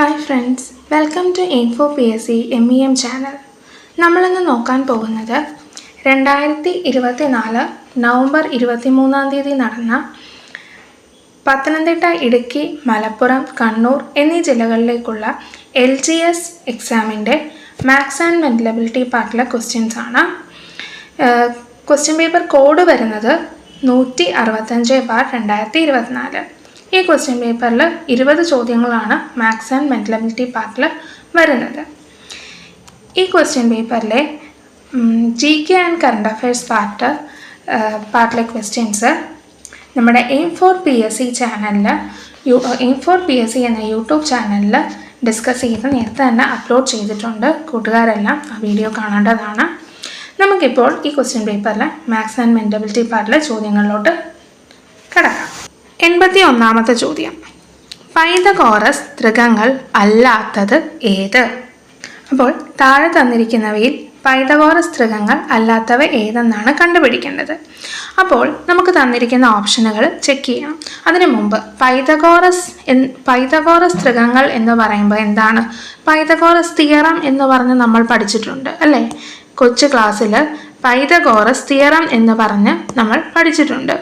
Hi friends, welcome to info PSC MEM channel. നമ്മളിന്ന് നോക്കാൻ പോകുന്നത് 2024 നവംബർ 23 നടന്ന പത്തനംതിട്ട, ഇടുക്കി, മലപ്പുറം, കണ്ണൂർ എന്നീ ജില്ലകളിലേക്കുള്ള LGS എക്സാമിൻ്റെ മാത്സ് ആൻഡ് മെൻ്റലബിലിറ്റി പാർട്ടിലെ ക്വസ്റ്റ്യൻസ് ആണ്. ക്വസ്റ്റ്യൻ പേപ്പർ കോഡ് വരുന്നത് 165/2024. ഈ ക്വസ്റ്റ്യൻ പേപ്പറിൽ 20 ചോദ്യങ്ങളാണ് മാത്സ് ആൻഡ് മെൻ്റലബിലിറ്റി പാർട്ടിൽ വരുന്നത്. ഈ ക്വസ്റ്റ്യൻ പേപ്പറിലെ GK ആൻഡ് കറണ്ട് അഫയേഴ്സ് പാർട്ടിലെ ക്വസ്റ്റ്യൻസ് നമ്മുടെ എയിം4 PSC ചാനലിൽ എയിം4 PSC എന്ന യൂട്യൂബ് ചാനലിൽ ഡിസ്കസ് ചെയ്ത് നേരത്തെ തന്നെ അപ്ലോഡ് ചെയ്തിട്ടുണ്ട്. കൂട്ടുകാരെല്ലാം ആ വീഡിയോ കാണേണ്ടതാണ്. നമുക്കിപ്പോൾ ഈ ക്വസ്റ്റ്യൻ പേപ്പറിലെ മാത്സ് ആൻഡ് മെൻ്റലബിലിറ്റി പാർട്ടിലെ ചോദ്യങ്ങളിലോട്ട് കടക്കാം. 81ാമത്തെ ചോദ്യം, പൈതഗോറസ് ത്രികങ്ങൾ അല്ലാത്തത് ഏത്? അപ്പോൾ താഴെ തന്നിരിക്കുന്നവയിൽ പൈതഗോറസ് ത്രികങ്ങൾ അല്ലാത്തവ ഏതെന്നാണ് കണ്ടുപിടിക്കേണ്ടത്. അപ്പോൾ നമുക്ക് തന്നിരിക്കുന്ന ഓപ്ഷനുകൾ ചെക്ക് ചെയ്യണം. അതിനു മുമ്പ് പൈതഗോറസ് ത്രികങ്ങൾ എന്ന് പറയുമ്പോൾ എന്താണ്? പൈതഗോറസ് തിയറം എന്ന് പറഞ്ഞ് നമ്മൾ പഠിച്ചിട്ടുണ്ട് അല്ലേ? കൊച്ചു ക്ലാസ്സിൽ പൈതഗോറസ് തിയറം എന്ന് പറഞ്ഞ് നമ്മൾ പഠിച്ചിട്ടുണ്ട്.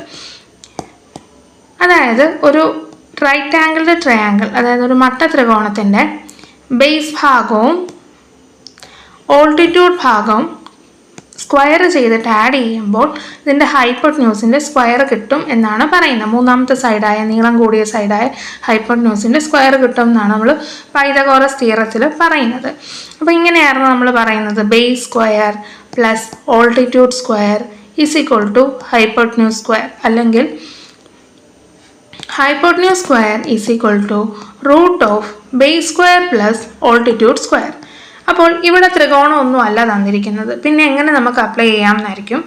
അതായത് ഒരു റൈറ്റ് ആംഗിൾഡ് ട്രയാങ്കിൾ, അതായത് ഒരു മട്ട ത്രികോണത്തിൻ്റെ ബേസ് ഭാഗവും ഓൾട്ടിറ്റ്യൂഡ് ഭാഗവും സ്ക്വയർ ചെയ്തിട്ട് ആഡ് ചെയ്യുമ്പോൾ ഇതിൻ്റെ ഹൈപ്പോട്ട്ന്യൂസിൻ്റെ സ്ക്വയർ കിട്ടും എന്നാണ് പറയുന്നത്. മൂന്നാമത്തെ സൈഡായ നീളം കൂടിയ സൈഡായ ഹൈപ്പോട്ട്ന്യൂസിൻ്റെ സ്ക്വയർ കിട്ടും എന്നാണ് നമ്മൾ പൈതഗോറസ് തിയറത്തിൽ പറയുന്നത്. അപ്പോൾ ഇങ്ങനെയായിരുന്നു നമ്മൾ പറയുന്നത്, base square plus altitude square is equal to hypotenuse square, അല്ലെങ്കിൽ hypotenuse square is equal to root of base square plus altitude square. അപ്പോൾ ഇവിടെ ത്രികോണം ഒന്നും അല്ല തന്നിരിക്കുന്നത്, പിന്നെ എങ്ങനെ നമുക്ക് അപ്ലൈ ചെയ്യാമെന്നായിരിക്കും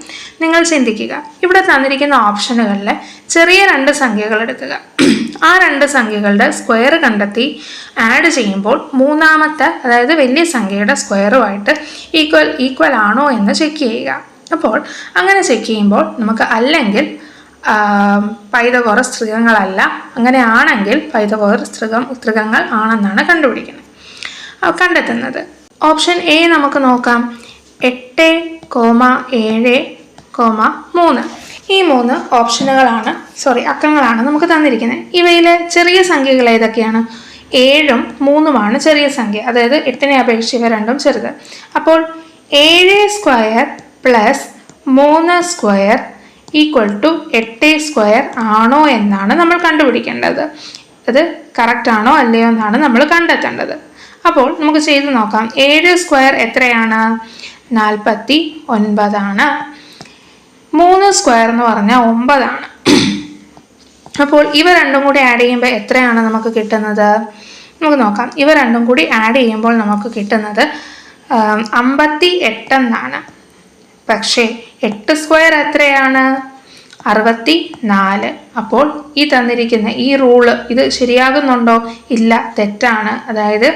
നിങ്ങൾ ചിന്തിക്കുക. ഇവിടെ തന്നിരിക്കുന്ന ഓപ്ഷനുകളിൽ ചെറിയ 2 സംഖ്യകൾ എടുക്കുക. ആ 2 സംഖ്യകളുടെ സ്ക്വയർ കണ്ടെത്തി ആഡ് ചെയ്യുമ്പോൾ മൂന്നാമത്തെ, അതായത് വലിയ സംഖ്യയുടെ സ്ക്വയറുമായിട്ട് ഈക്വൽ ആണോ എന്ന് ചെക്ക് ചെയ്യുക. അപ്പോൾ അങ്ങനെ ചെക്ക് ചെയ്യുമ്പോൾ നമുക്ക് അല്ലെങ്കിൽ പൈതഗോറസ് ത്രികങ്ങളല്ല, അങ്ങനെയാണെങ്കിൽ പൈതഗോറസ് ത്രികങ്ങൾ ആണെന്നാണ് കണ്ടെത്തുന്നത്. ഓപ്ഷൻ എ നമുക്ക് നോക്കാം. 8, 7, 3 ഈ 3 അക്കങ്ങളാണ് നമുക്ക് തന്നിരിക്കുന്നത്. ഇവയിലെ ചെറിയ സംഖ്യകൾ ഏതൊക്കെയാണ്? 7ഉം 3ഉമാണ് ചെറിയ സംഖ്യ, അതായത് 8നെ അപേക്ഷിച്ച് ഇവ രണ്ടും ചെറുത്. അപ്പോൾ 7 square plus 3 square equal to 8 square ആണോ എന്നാണ് നമ്മൾ കണ്ടുപിടിക്കേണ്ടത്. അത് കറക്റ്റ് ആണോ അല്ലയോ എന്നാണ് നമ്മൾ കണ്ടെത്തേണ്ടത്. അപ്പോൾ നമുക്ക് ചെയ്ത് നോക്കാം. 7 സ്ക്വയർ എത്രയാണ്? 49 ആണ്. 3 സ്ക്വയർ എന്ന് പറഞ്ഞാൽ 9 ആണ്. അപ്പോൾ ഇവ രണ്ടും കൂടി ആഡ് ചെയ്യുമ്പോൾ എത്രയാണ് നമുക്ക് കിട്ടുന്നത്? നമുക്ക് നോക്കാം. ഇവ രണ്ടും കൂടി ആഡ് ചെയ്യുമ്പോൾ നമുക്ക് കിട്ടുന്നത് 58 എന്നാണ്. പക്ഷേ 8 സ്ക്വയർ എത്രയാണ്? 64. അപ്പോൾ ഈ തന്നിരിക്കുന്ന ഈ റൂള് ഇത് ശരിയാകുന്നുണ്ടോ? ഇല്ല, തെറ്റാണ്. അതായത്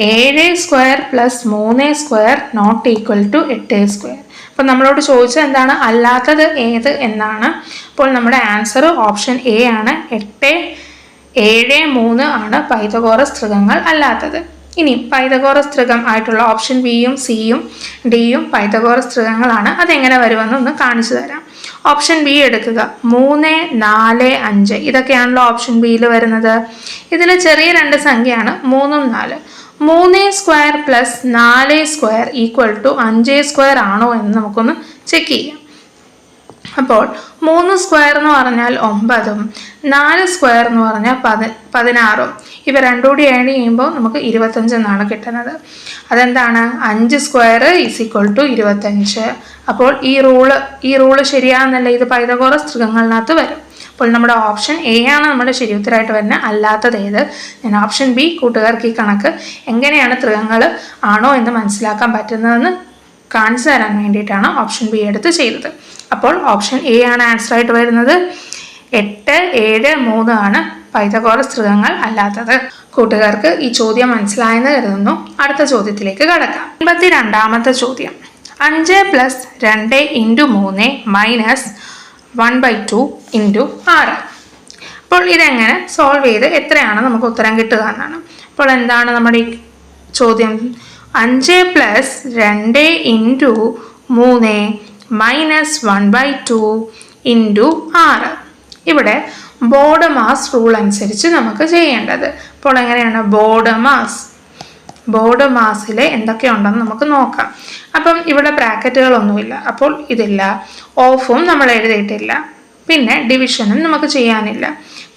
7 square plus 3 square not equal to 8 square. അപ്പോൾ നമ്മളോട് ചോദിച്ചത് എന്താണ്? അല്ലാത്തത് ഏത് എന്നാണ്. അപ്പോൾ നമ്മുടെ ആൻസർ ഓപ്ഷൻ എ ആണ്. 8, 7, 3 ആണ് പൈതഗോറസ് ത്രികങ്ങൾ അല്ലാത്തത്. ഇനി പൈതഗോറസ് ത്രികം ആയിട്ടുള്ള ഓപ്ഷൻ ബിയും സിയും ഡിയും പൈതഗോറസ് ത്രികങ്ങളാണ്. അതെങ്ങനെ വരുമെന്ന് ഒന്ന് കാണിച്ചു തരാം. ഓപ്ഷൻ ബി എടുക്കുക. 3, 4, 5 ഇതൊക്കെയാണല്ലോ ഓപ്ഷൻ ബിയിൽ വരുന്നത്. ഇതിൽ ചെറിയ 2 സംഖ്യയാണ് 3ഉം 4. 3 square plus 4 square equal to 5 square ആണോ എന്ന് നമുക്കൊന്ന് ചെക്ക് ചെയ്യാം. അപ്പോൾ 3 സ്ക്വയർ എന്ന് പറഞ്ഞാൽ 9ഉം 4 സ്ക്വയർ എന്ന് പറഞ്ഞാൽ 16ഉം. ഇവ രണ്ടും കൂടി ആഡ് ചെയ്യുമ്പോൾ നമുക്ക് 25 എന്നാണ് കിട്ടുന്നത്. അതെന്താണ്? 5 സ്ക്വയർ ഈസ് ഈക്വൽ ടു 25. അപ്പോൾ ഈ റൂള് ശരിയാണെന്നല്ല, ഇത് പൈതഗോറസ് ത്രികങ്ങളിനകത്ത് വരും. അപ്പോൾ നമ്മുടെ ഓപ്ഷൻ എ ആണ് നമ്മുടെ ശരി ഉത്തരമായിട്ട് വരുന്നത്. അല്ലാത്തത് ഏത്? ഞാൻ ഓപ്ഷൻ ബി കൂട്ടുകാർക്ക് ഈ കണക്ക് എങ്ങനെയാണ് ത്രികങ്ങൾ ആണോ എന്ന് മനസ്സിലാക്കാൻ പറ്റുന്നതെന്ന് കാണിച്ചു തരാൻ വേണ്ടിയിട്ടാണ് ഓപ്ഷൻ ബി എടുത്ത് ചെയ്തത്. അപ്പോൾ ഓപ്ഷൻ എ ആണ് ആൻസർ ആയിട്ട് വരുന്നത്. 8, 7, 3 ആണ് പൈതഗോറസ് ത്രികങ്ങൾ അല്ലാത്തത്. കൂട്ടുകാർക്ക് ഈ ചോദ്യം മനസ്സിലായെന്ന് കരുതുന്നു. അടുത്ത ചോദ്യത്തിലേക്ക് കടക്കാം. 82ാമത്തെ ചോദ്യം, 5 പ്ലസ് 2 ഇൻറ്റു 3 മൈനസ് 1/2 ഇൻറ്റു 6. അപ്പോൾ ഇതെങ്ങനെ സോൾവ് ചെയ്ത് എത്രയാണ് നമുക്ക് ഉത്തരം കിട്ടുക എന്നാണ്. അപ്പോൾ എന്താണ് നമ്മുടെ ഈ ചോദ്യം? 5 പ്ലസ് 2 ഇൻറ്റു 3 മൈനസ് 1/2 ഇൻറ്റു 6. ഇവിടെ ബോർഡ് മാസ് റൂൾ അനുസരിച്ച് നമുക്ക് ചെയ്യേണ്ടത്. അപ്പോൾ എങ്ങനെയാണ് ബോർഡ് മാസിൽ എന്തൊക്കെയുണ്ടെന്ന് നമുക്ക് നോക്കാം. അപ്പം ഇവിടെ ബ്രാക്കറ്റുകളൊന്നുമില്ല, അപ്പോൾ ഇതില്ല. ഓഫും നമ്മൾ എഴുതിയിട്ടില്ല. പിന്നെ ഡിവിഷനും നമുക്ക് ചെയ്യാനില്ല.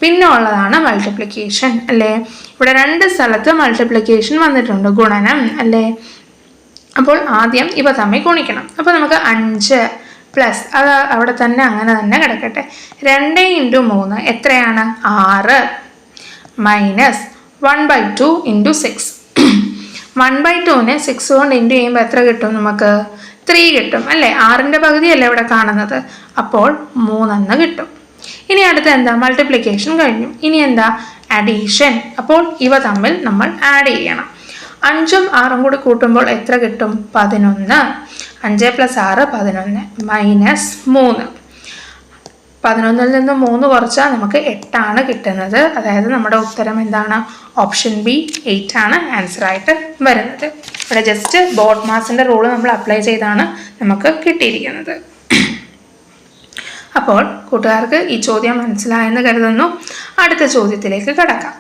പിന്നെ ഉള്ളതാണ് മൾട്ടിപ്ലിക്കേഷൻ അല്ലേ? ഇവിടെ 2 സ്ഥലത്ത് മൾട്ടിപ്ലിക്കേഷൻ വന്നിട്ടുണ്ട്, ഗുണനം അല്ലേ? അപ്പോൾ ആദ്യം ഇവ തമ്മിൽ ഗുണിക്കണം. അപ്പോൾ നമുക്ക് 5 പ്ലസ് അത് അവിടെ തന്നെ അങ്ങനെ തന്നെ കിടക്കട്ടെ. 2 ഇൻറ്റു 3 എത്രയാണ്? 6 മൈനസ് 1/2 ഇൻറ്റു 6. 1/2നെ 6 കൊണ്ട് ഇൻറ്റു ചെയ്യുമ്പോൾ എത്ര കിട്ടും? നമുക്ക് 3 കിട്ടും അല്ലേ? 6ൻ്റെ പകുതിയല്ലേ ഇവിടെ കാണുന്നത്, അപ്പോൾ 3 കിട്ടും. ഇനി അടുത്ത എന്താ? മൾട്ടിപ്ലിക്കേഷൻ കഴിഞ്ഞു. ഇനി എന്താ? അഡീഷൻ. അപ്പോൾ ഇവ തമ്മിൽ നമ്മൾ ആഡ് ചെയ്യണം. 5ഉം 6ഉം കൂടി കൂട്ടുമ്പോൾ എത്ര കിട്ടും? 11. 5 + 6 11 മൈനസ് 3. 11ൽ നിന്ന് 3 കുറച്ചാൽ നമുക്ക് 8 കിട്ടുന്നത്. അതായത് നമ്മുടെ ഉത്തരം എന്താണ്? ഓപ്ഷൻ ബി 8 ആൻസർ ആയിട്ട് വരുന്നത്. ഇവിടെ ജസ്റ്റ് ബോർഡ് മാസിൻ്റെ റൂള് നമ്മൾ അപ്ലൈ ചെയ്താണ് നമുക്ക് കിട്ടിയിരിക്കുന്നത്. അപ്പോൾ കൂട്ടുകാർക്ക് ഈ ചോദ്യം മനസ്സിലായെന്ന് കരുതുന്നു. അടുത്ത ചോദ്യത്തിലേക്ക് കടക്കാം.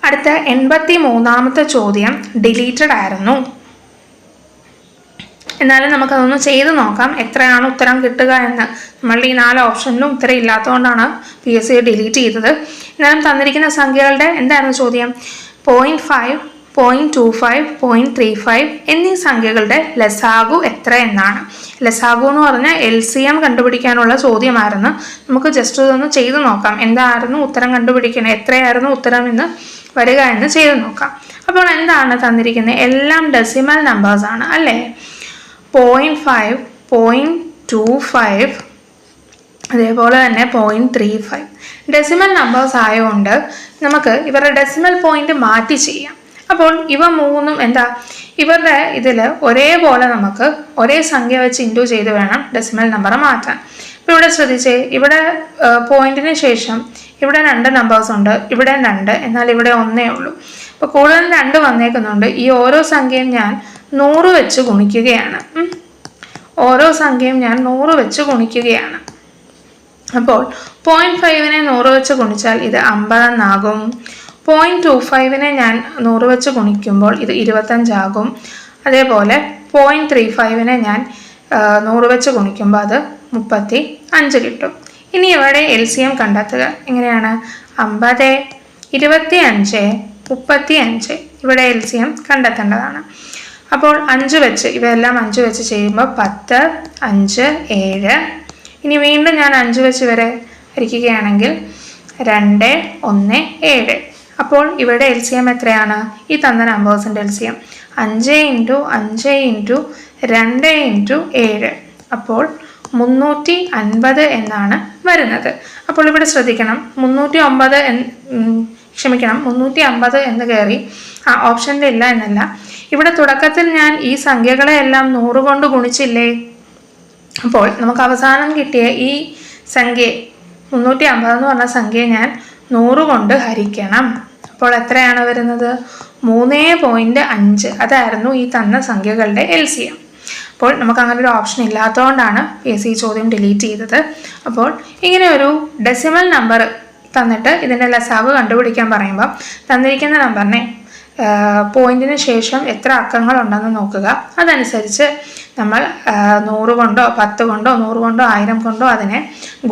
അടുത്ത 83ാമത്തെ ചോദ്യം ഡിലീറ്റഡ് ആയിരുന്നു. എന്നാലും നമുക്കതൊന്ന് ചെയ്ത് നോക്കാം എത്രയാണ് ഉത്തരം കിട്ടുക എന്ന്. നമ്മളുടെ ഈ 4 ഓപ്ഷനിലും ഉത്തരം ഇല്ലാത്തതുകൊണ്ടാണ് PSC ഡിലീറ്റ് ചെയ്തത്. എന്നാലും തന്നിരിക്കുന്ന സംഖ്യകളുടെ എന്തായിരുന്നു ചോദ്യം? 0.5, 0.25, 0.35 എന്നീ സംഖ്യകളുടെ ലസാഗു എത്ര എന്നാണ്. ലസാഗു എന്ന് പറഞ്ഞാൽ LCM കണ്ടുപിടിക്കാനുള്ള ചോദ്യമായിരുന്നു. നമുക്ക് ജസ്റ്റ് ഇതൊന്ന് ചെയ്ത് നോക്കാം. എന്തായിരുന്നു ഉത്തരം കണ്ടുപിടിക്കണേ, എത്രയായിരുന്നു ഉത്തരം എന്ന് വരിക എന്ന് ചെയ്ത് നോക്കാം. അപ്പോൾ എന്താണ് തന്നിരിക്കുന്നത്? എല്ലാം ഡെസിമൽ നമ്പേഴ്സ് ആണ് അല്ലേ? 0.5, 0.25, അതേപോലെ തന്നെ 0.35 ഡെസിമൽ നമ്പേഴ്സ് ആയതുകൊണ്ട് നമുക്ക് ഇവരുടെ ഡെസിമൽ പോയിന്റ് മാറ്റി ചെയ്യാം. അപ്പോൾ ഇവ മൂന്നും എന്താ? ഇവരുടെ ഇതിൽ ഒരേപോലെ നമുക്ക് ഒരേ സംഖ്യ വെച്ച് ഇൻറ്റു ചെയ്ത് വേണം ഡെസിമൽ നമ്പർ മാറ്റാൻ. ഇപ്പോൾ ഇവിടെ ശ്രദ്ധിച്ചേ, ഇവിടെ പോയിന്റിന് ശേഷം ഇവിടെ 2 നമ്പേഴ്സ് ഉണ്ട്, ഇവിടെ 2, എന്നാൽ ഇവിടെ 1 ഉള്ളൂ. അപ്പോൾ കൂടുതൽ 2 വന്നേക്കുന്നുണ്ട്. ഈ ഓരോ സംഖ്യയും ഞാൻ 100 വെച്ച് ഗുണിക്കുകയാണ്. ഓരോ സംഖ്യയും ഞാൻ 100 വെച്ച് ഗുണിക്കുകയാണ്. അപ്പോൾ 0.5നെ 100 വെച്ച് ഗുണിച്ചാൽ ഇത് 50 എന്നാകും. 0.25നെ ഞാൻ 100 വെച്ച് ഗുണിക്കുമ്പോൾ ഇത് 25 ആകും. അതേപോലെ 0.35നെ ഞാൻ 100 വെച്ച് ഗുണിക്കുമ്പോൾ അത് 35 കിട്ടും. ഇനി ഇവിടെ LCM കണ്ടെത്തുക. എങ്ങനെയാണ്? 50, 25, 35 ഇവിടെ LCM കണ്ടെത്തേണ്ടതാണ്. അപ്പോൾ 5 വെച്ച് ഇവയെല്ലാം 5 വെച്ച് ചെയ്യുമ്പോൾ 10, 5, 7. ഇനി വീണ്ടും ഞാൻ 5 വെച്ച് വരെ ഹരിക്കുകയാണെങ്കിൽ 2, 1, 7. അപ്പോൾ ഇവിടെ LCM എത്രയാണ്? ഈ തന്ന നമ്പേഴ്സിൻ്റെ LCM 5 × 5 × 2 × 7. അപ്പോൾ 350 എന്നാണ് വരുന്നത്. അപ്പോൾ ഇവിടെ ശ്രദ്ധിക്കണം, 350 എന്ന് കയറി ഓപ്ഷൻ്റെ ഇല്ല എന്നല്ല. ഇവിടെ തുടക്കത്തിൽ ഞാൻ ഈ സംഖ്യകളെല്ലാം 100 കൊണ്ട് ഗുണിച്ചില്ലേ? അപ്പോൾ നമുക്ക് അവസാനം കിട്ടിയ ഈ സംഖ്യ 350 എന്ന് പറഞ്ഞ സംഖ്യ ഞാൻ 100 കൊണ്ട് ഹരിക്കണം. അപ്പോൾ എത്രയാണ് വരുന്നത്? 3.5. അതായിരുന്നു ഈ തന്ന സംഖ്യകളുടെ LCM. അപ്പോൾ നമുക്ക് അങ്ങനെ ഒരു ഓപ്ഷൻ ഇല്ലാത്തതുകൊണ്ടാണ് PSC ചോദ്യം ഡിലീറ്റ് ചെയ്തത്. അപ്പോൾ ഇങ്ങനെ ഒരു ഡെസിമൽ നമ്പർ തന്നിട്ട് ഇതിൻ്റെ ലസാഗു കണ്ടുപിടിക്കാൻ പറയുമ്പോൾ തന്നിരിക്കുന്ന നമ്പറിനെ പോയിന്റിന് ശേഷം എത്ര അക്കങ്ങൾ ഉണ്ടെന്ന് നോക്കുക. അതനുസരിച്ച് നമ്മൾ 100 കൊണ്ടോ 10 കൊണ്ടോ 100 കൊണ്ടോ 1000 കൊണ്ടോ അതിനെ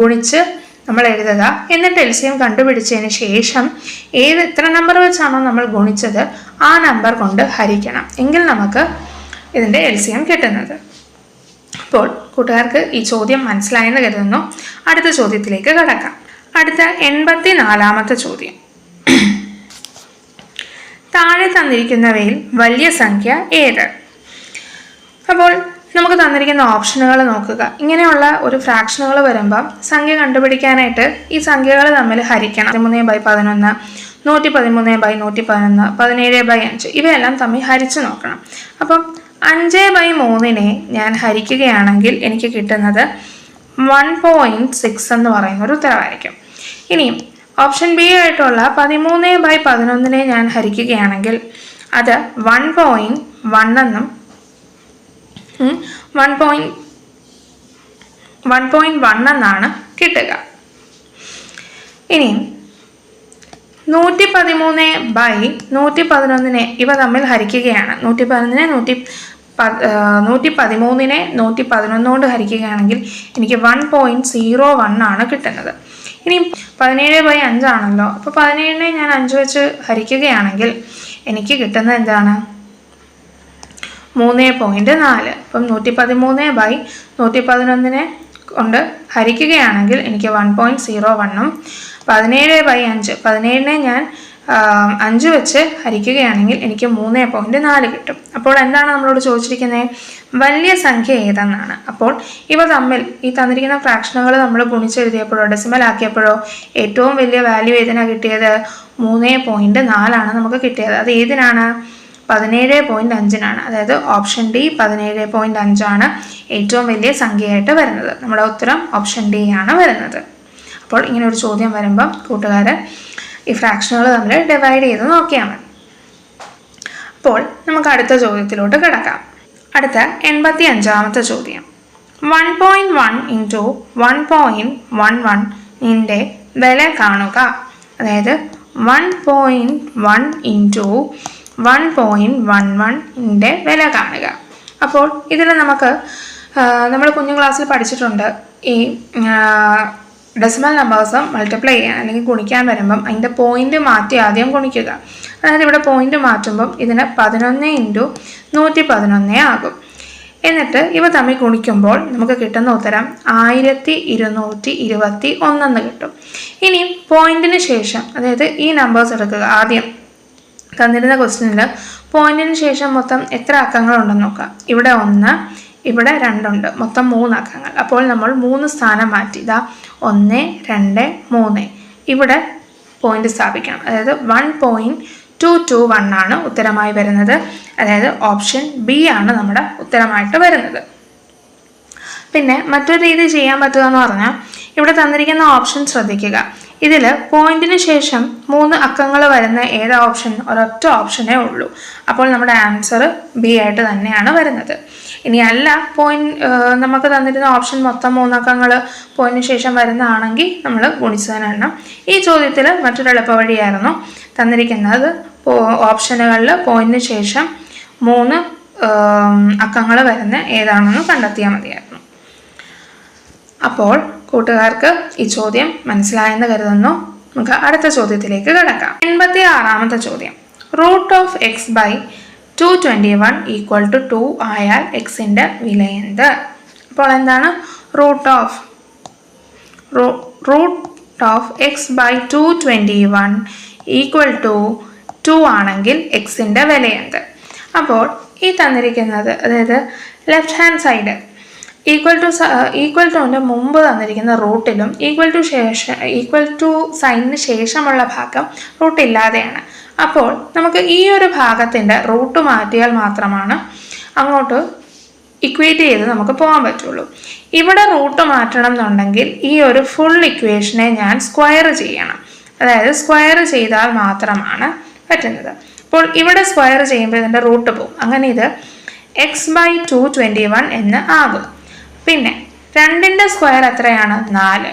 ഗുണിച്ച് നമ്മൾ എഴുതുക. എന്നിട്ട് LCM കണ്ടുപിടിച്ചതിന് ശേഷം എത്ര നമ്പർ വെച്ചാണോ നമ്മൾ ഗുണിച്ചത് ആ നമ്പർ കൊണ്ട് ഹരിക്കണം. എങ്കിൽ നമുക്ക് ഇതിൻ്റെ LCM കിട്ടുന്നത്. അപ്പോൾ കൂട്ടുകാർക്ക് ഈ ചോദ്യം മനസ്സിലായെന്ന് കരുതുന്നു. അടുത്ത ചോദ്യത്തിലേക്ക് കടക്കാം. അടുത്ത 84ാമത്തെ ചോദ്യം. താഴെ തന്നിരിക്കുന്നവയിൽ വലിയ സംഖ്യ ഏത്? അപ്പോൾ നമുക്ക് തന്നിരിക്കുന്ന ഓപ്ഷനുകൾ നോക്കുക. ഇങ്ങനെയുള്ള ഒരു ഫ്രാക്ഷനുകൾ വരുമ്പം സംഖ്യ കണ്ടുപിടിക്കാനായിട്ട് ഈ സംഖ്യകൾ തമ്മിൽ ഹരിക്കണം. 13/11, 113/111, 17/5 ഇവയെല്ലാം തമ്മിൽ ഹരിച്ചു നോക്കണം. അപ്പം 5/3നെ ഞാൻ ഹരിക്കുകയാണെങ്കിൽ എനിക്ക് കിട്ടുന്നത് 1.6 എന്ന് പറയുന്ന ഒരു ഉത്തരവായിരിക്കും. ഇനിയും ഓപ്ഷൻ ബി ആയിട്ടുള്ള 13/11 ഞാൻ ഹരിക്കുകയാണെങ്കിൽ അത് 1.1 എന്നും 1.1 എന്നാണ് കിട്ടുക. ഇനിയും 113/111 ഇവ തമ്മിൽ ഹരിക്കുകയാണ്. 113നെ 111 കൊണ്ട് ഹരിക്കുകയാണെങ്കിൽ എനിക്ക് 1.01 ആണ് കിട്ടുന്നത്. ഇനി 17/5 ആണല്ലോ. അപ്പോൾ 17നെ ഞാൻ 5 വെച്ച് ഹരിക്കുകയാണെങ്കിൽ എനിക്ക് കിട്ടുന്നത് എന്താണ്? 3.4. അപ്പം 113/111 കൊണ്ട് ഹരിക്കുകയാണെങ്കിൽ എനിക്ക് 1.01ഉം 17/5 ഞാൻ 5 വെച്ച് ഹരിക്കുകയാണെങ്കിൽ എനിക്ക് 3.4 കിട്ടും. അപ്പോൾ എന്താണ് നമ്മളോട് ചോദിച്ചിരിക്കുന്നത്? വലിയ സംഖ്യ ഏതെന്നാണ്. അപ്പോൾ ഇവ തമ്മിൽ ഈ തന്നിരിക്കുന്ന ഫ്രാക്ഷനുകൾ നമ്മൾ ഗുണിച്ചെഴുതിയപ്പോഴോ ഡെസിമൽ ആക്കിയപ്പോഴോ ഏറ്റവും വലിയ വാല്യൂ ഏതിനാണ് കിട്ടിയത്? 3.4 നമുക്ക് കിട്ടിയത്. അത് ഏതിനാണ്? 17.5. അതായത് ഓപ്ഷൻ ഡി 17.5 ഏറ്റവും വലിയ സംഖ്യയായിട്ട് വരുന്നത്. നമ്മുടെ ഉത്തരം ഓപ്ഷൻ ഡി ആണ് വരുന്നത്. അപ്പോൾ ഇങ്ങനെ ഒരു ചോദ്യം വരുമ്പം കൂട്ടുകാർ ഈ ഫ്രാക്ഷനുകൾ തമ്മിൽ ഡിവൈഡ് ചെയ്ത് നോക്കിയാൽ മതി. അപ്പോൾ നമുക്ക് അടുത്ത ചോദ്യത്തിലോട്ട് കിടക്കാം. അടുത്ത 85ാമത്തെ ചോദ്യം. 1.1 × 1.11 വില കാണുക. അതായത് 1.1 × 1.11 വില കാണുക. അപ്പോൾ ഇതിൽ നമ്മൾ കുഞ്ഞു ക്ലാസ്സിൽ പഠിച്ചിട്ടുണ്ട്. ഈ ഡെസിമൽ നമ്പേഴ്സ് മൾട്ടിപ്ലൈ ചെയ്യാൻ അല്ലെങ്കിൽ ഗുണിക്കാൻ വരുമ്പം അതിൻ്റെ പോയിന്റ് മാറ്റി ആദ്യം ഗുണിക്കുക. അതായത് ഇവിടെ പോയിന്റ് മാറ്റുമ്പം ഇതിന് 11 × 111 ആകും. എന്നിട്ട് ഇവ തമ്മിൽ ഗുണിക്കുമ്പോൾ നമുക്ക് കിട്ടുന്ന ഉത്തരം 1221 എന്ന് കിട്ടും. ഇനി പോയിന്റിന് ശേഷം, അതായത് ഈ നമ്പേഴ്സ് എടുക്കുക. ആദ്യം തന്നിരുന്ന ക്വസ്റ്റ്യനിൽ പോയിന്റിന് ശേഷം മൊത്തം എത്ര അക്കങ്ങളുണ്ടെന്ന് നോക്കാം. ഇവിടെ 1, ഇവിടെ 2 ഉണ്ട്, മൊത്തം 3 അക്കങ്ങൾ. അപ്പോൾ നമ്മൾ 3 സ്ഥാനം മാറ്റി. ഇതാ 1, 2, 3 ഇവിടെ പോയിന്റ് സ്ഥാപിക്കണം. അതായത് 1.221 ആണ് ഉത്തരമായി വരുന്നത്. അതായത് ഓപ്ഷൻ ബി ആണ് നമ്മുടെ ഉത്തരമായിട്ട് വരുന്നത്. പിന്നെ മറ്റൊരു രീതി ചെയ്യാൻ പറ്റുക എന്ന് പറഞ്ഞാൽ ഇവിടെ തന്നിരിക്കുന്ന ഓപ്ഷൻ ശ്രദ്ധിക്കുക. ഇതിൽ പോയിന്റിന് ശേഷം 3 അക്കങ്ങൾ വരുന്ന ഏത് ഓപ്ഷൻ? ഒരൊറ്റ ഓപ്ഷനേ ഉള്ളൂ. അപ്പോൾ നമ്മുടെ ആൻസർ ബി ആയിട്ട് തന്നെയാണ് വരുന്നത്. ഇനി അല്ല നമുക്ക് തന്നിരുന്ന ഓപ്ഷൻ മൊത്തം 3 അക്കങ്ങൾ പോയിന്റിന് ശേഷം വരുന്നതാണെങ്കിൽ നമ്മൾ ഗുണിച്ചതിന് എണ്ണം. ഈ ചോദ്യത്തിൽ മറ്റൊരു എളുപ്പവഴിയായിരുന്നു. തന്നിരിക്കുന്നത് ഓപ്ഷനുകളിൽ പോയിന്റിന് ശേഷം 3 അക്കങ്ങൾ വരുന്ന ഏതാണെന്ന് കണ്ടെത്തിയാൽ മതിയായിരുന്നു. അപ്പോൾ കൂട്ടുകാർക്ക് ഈ ചോദ്യം മനസ്സിലായെന്ന് കരുതുന്നു. നമുക്ക് അടുത്ത ചോദ്യത്തിലേക്ക് കിടക്കാം. 86ാമത്തെ ചോദ്യം. √(x/221 = 2 ആയാൽ എക്സിൻ്റെ വില എന്ത്? അപ്പോൾ എന്താണ്? √(x/221 = 2 ആണെങ്കിൽ എക്സിൻ്റെ വില എന്ത്? അപ്പോൾ ഈ തന്നിരിക്കുന്നത്, അതായത് ലെഫ്റ്റ് ഹാൻഡ് സൈഡ് ഈക്വൽ ടുവിൻ്റെ മുമ്പ് തന്നിരിക്കുന്ന റൂട്ടിലും ഈക്വൽ ടു സൈനിന് ശേഷമുള്ള ഭാഗം റൂട്ട് ഇല്ലാതെയാണ്. അപ്പോൾ നമുക്ക് ഈ ഒരു ഭാഗത്തിൻ്റെ റൂട്ട് മാറ്റിയാൽ മാത്രമാണ് അങ്ങോട്ട് ഇക്വേറ്റ് ചെയ്ത് നമുക്ക് പോകാൻ പറ്റുള്ളൂ. ഇവിടെ റൂട്ട് മാറ്റണം എന്നുണ്ടെങ്കിൽ ഈ ഒരു ഫുൾ ഇക്വേഷനെ ഞാൻ സ്ക്വയർ ചെയ്യണം. അതായത് സ്ക്വയർ ചെയ്താൽ മാത്രമാണ് പറ്റുന്നത്. അപ്പോൾ ഇവിടെ സ്ക്വയർ ചെയ്യുമ്പോൾ ഇതിൻ്റെ റൂട്ട് പോകും. അങ്ങനെ ഇത് x/221 എന്ന് ആകും. പിന്നെ 2ന്റെ സ്ക്വയർ എത്രയാണ്? 4.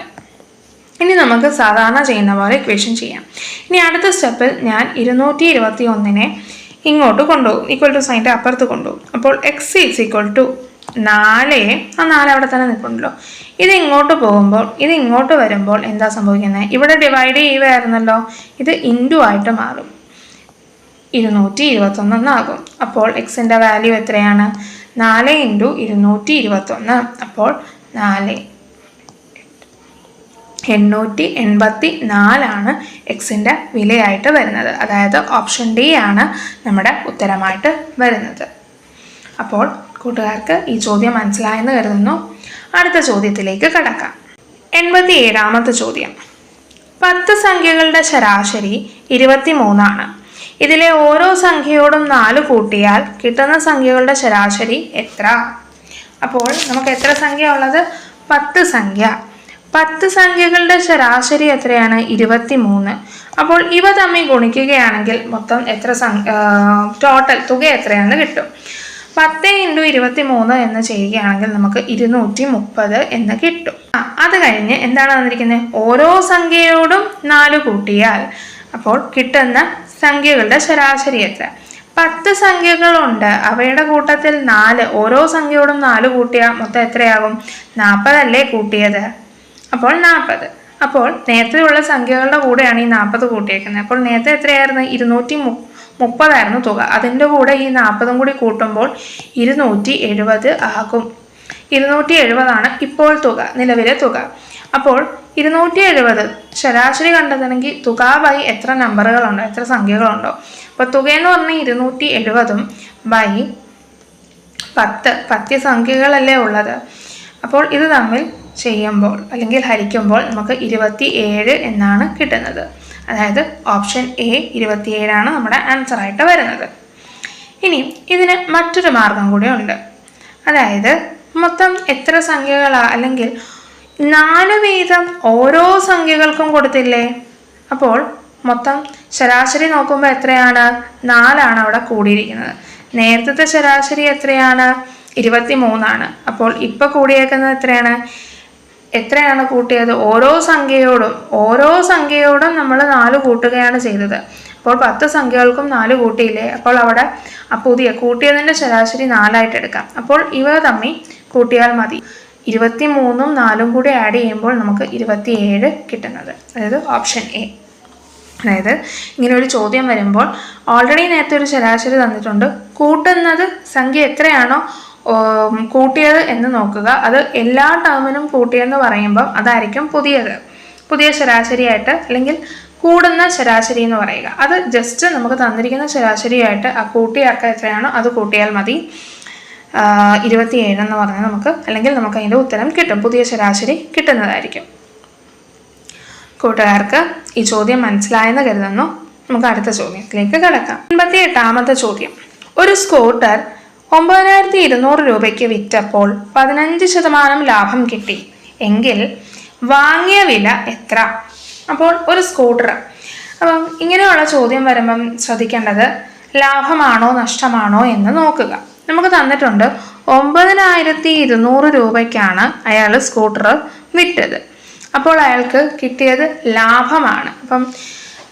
ഇനി നമുക്ക് സാധാരണ ചെയ്യുന്ന പോലെ ഇക്വേഷൻ ചെയ്യാം. ഇനി അടുത്ത സ്റ്റെപ്പിൽ ഞാൻ 221നെ ഇങ്ങോട്ട് കൊണ്ടുപോകും. ഈക്വൽ ടു സൈൻ്റെ അപ്പുറത്ത് കൊണ്ടുപോകും. അപ്പോൾ x = 4. ആ 4 അവിടെ തന്നെ നിൽപ്പുണ്ടല്ലോ. ഇത് ഇങ്ങോട്ട് പോകുമ്പോൾ ഇത് ഇങ്ങോട്ട് വരുമ്പോൾ എന്താ സംഭവിക്കുന്നത്? ഇവിടെ ഡിവൈഡ് ചെയ്യുകയായിരുന്നല്ലോ, ഇത് ഇൻറ്റു ആയിട്ട് മാറും. 221 എന്നാകും. അപ്പോൾ എക്സിൻ്റെ വാല്യൂ എത്രയാണ്? 4 × 221. അപ്പോൾ 884 എക്സിൻ്റെ വിലയായിട്ട് വരുന്നത്. അതായത് ഓപ്ഷൻ ഡി ആണ് നമ്മുടെ ഉത്തരമായിട്ട് വരുന്നത്. അപ്പോൾ കൂട്ടുകാർക്ക് ഈ ചോദ്യം മനസ്സിലായെന്ന് കരുതുന്നു. അടുത്ത ചോദ്യത്തിലേക്ക് കടക്കാം. 87ാമത്തെ ചോദ്യം. 10 സംഖ്യകളുടെ ശരാശരി 23 ആണ്. ഇതിലെ ഓരോ സംഖ്യയോടും 4 കൂട്ടിയാൽ കിട്ടുന്ന സംഖ്യകളുടെ ശരാശരി എത്ര? അപ്പോൾ നമുക്ക് എത്ര സംഖ്യ ഉള്ളത്? 10 സംഖ്യ. 10 സംഖ്യകളുടെ ശരാശരി എത്രയാണ്? 23. അപ്പോൾ ഇവ തമ്മിൽ ഗുണിക്കുകയാണെങ്കിൽ മൊത്തം എത്ര ടോട്ടൽ തുക എത്രയാണെന്ന് കിട്ടും. 10 × 23 എന്ന് ചെയ്യുകയാണെങ്കിൽ നമുക്ക് 230 എന്ന് കിട്ടും. അത് കഴിഞ്ഞ് എന്താണ് തന്നിരിക്കുന്നത്? ഓരോ സംഖ്യയോടും 4 കൂട്ടിയാൽ അപ്പോൾ കിട്ടുന്ന സംഖ്യകളുടെ ശരാശരി എത്ര? 10 സംഖ്യകളുണ്ട്, അവയുടെ കൂട്ടത്തിൽ 4, ഓരോ സംഖ്യയോടും 4 കൂട്ടിയാൽ മൊത്തം എത്രയാകും? 40 അല്ലേ കൂട്ടിയത്? അപ്പോൾ 40. അപ്പോൾ നേരത്തെ ഉള്ള സംഖ്യകളുടെ കൂടെയാണ് ഈ 40 കൂട്ടിയേക്കുന്നത്. അപ്പോൾ നേരത്തെ എത്രയായിരുന്നു? 230 തുക. അതിൻ്റെ കൂടെ ഈ 40 കൂടി കൂട്ടുമ്പോൾ 270 ആകും. 270 ഇപ്പോൾ തുക, നിലവിലെ തുക. അപ്പോൾ 270 ശരാശരി കണ്ടെത്തണമെങ്കിൽ തുക ബൈ എത്ര നമ്പറുകളുണ്ടോ, എത്ര സംഖ്യകളുണ്ടോ. അപ്പോൾ തുകയെന്ന് പറഞ്ഞാൽ 270 ബൈ 10 സംഖ്യകളല്ലേ ഉള്ളത്. അപ്പോൾ ഇത് തമ്മിൽ ചെയ്യുമ്പോൾ അല്ലെങ്കിൽ ഹരിക്കുമ്പോൾ നമുക്ക് 27 എന്നാണ് കിട്ടുന്നത്. അതായത് ഓപ്ഷൻ എ 27 നമ്മുടെ ആൻസർ ആയിട്ട് വരുന്നത്. ഇനി ഇതിന് മറ്റൊരു മാർഗം കൂടി ഉണ്ട്. അതായത് മൊത്തം എത്ര സംഖ്യകളാ, അല്ലെങ്കിൽ 4 വീതം ഓരോ സംഖ്യകൾക്കും കൊടുത്തില്ലേ? അപ്പോൾ മൊത്തം ശരാശരി നോക്കുമ്പോൾ എത്രയാണ്? 4 അവിടെ കൂടിയിരിക്കുന്നത്. നേരത്തെ ശരാശരി എത്രയാണ്? 23. അപ്പോൾ ഇപ്പൊ കൂടിയേക്കുന്നത് എത്രയാണ് കൂട്ടിയത്? ഓരോ സംഖ്യയോടും നമ്മൾ 4 കൂട്ടുകയാണ് ചെയ്തത്. അപ്പോൾ 10 സംഖ്യകൾക്കും 4 കൂട്ടിയില്ലേ? അപ്പോൾ അവിടെ പുതിയ കൂട്ടിയതിൻ്റെ ശരാശരി 4 എടുക്കാം. അപ്പോൾ ഇവ തമ്മിൽ കൂട്ടിയാൽ മതി. 23ഉം 4ഉം കൂടി ആഡ് ചെയ്യുമ്പോൾ നമുക്ക് 27 കിട്ടുന്നത്. അതായത് ഓപ്ഷൻ എ. അതായത് ഇങ്ങനെ ഒരു ചോദ്യം വരുമ്പോൾ ഓൾറെഡി നേരത്തെ ഒരു ശരാശരി തന്നിട്ടുണ്ട്, കൂട്ടുന്നത് സംഖ്യ എത്രയാണോ കൂട്ടിയത് എന്ന് നോക്കുക. അത് എല്ലാ ടേമിനും കൂട്ടിയെന്ന് പറയുമ്പോൾ അതായിരിക്കും പുതിയ ശരാശരിയായിട്ട്, അല്ലെങ്കിൽ കൂടുന്ന ശരാശരി എന്ന് പറയുക. അത് ജസ്റ്റ് നമുക്ക് തന്നിരിക്കുന്ന ശരാശരിയായിട്ട് ആ കൂട്ടിയാക്കുക എത്രയാണോ അത് കൂട്ടിയാൽ മതി. 27 എന്ന് പറഞ്ഞാൽ അല്ലെങ്കിൽ നമുക്ക് അതിൻ്റെ ഉത്തരം കിട്ടും, പുതിയ ശരാശരി കിട്ടുന്നതായിരിക്കും. കൂട്ടുകാർക്ക് ഈ ചോദ്യം മനസ്സിലായെന്ന് കരുതുന്നു. നമുക്ക് അടുത്ത ചോദ്യത്തിലേക്ക് കടക്കാം. 88ാമത്തെ ചോദ്യം. ഒരു സ്കൂട്ടർ 9200 രൂപയ്ക്ക് വിറ്റപ്പോൾ 15% ലാഭം കിട്ടി എങ്കിൽ വാങ്ങിയ വില എത്ര? അപ്പോൾ ഒരു സ്കൂട്ടർ. അപ്പം ഇങ്ങനെയുള്ള ചോദ്യം വരുമ്പം ശ്രദ്ധിക്കേണ്ടത് ലാഭമാണോ നഷ്ടമാണോ എന്ന് നോക്കുക. നമുക്ക് തന്നിട്ടുണ്ട് 9200 രൂപയ്ക്കാണ് അയാൾ സ്കൂട്ടർ വിറ്റത്. അപ്പോൾ അയാൾക്ക് കിട്ടിയത് ലാഭമാണ്. അപ്പം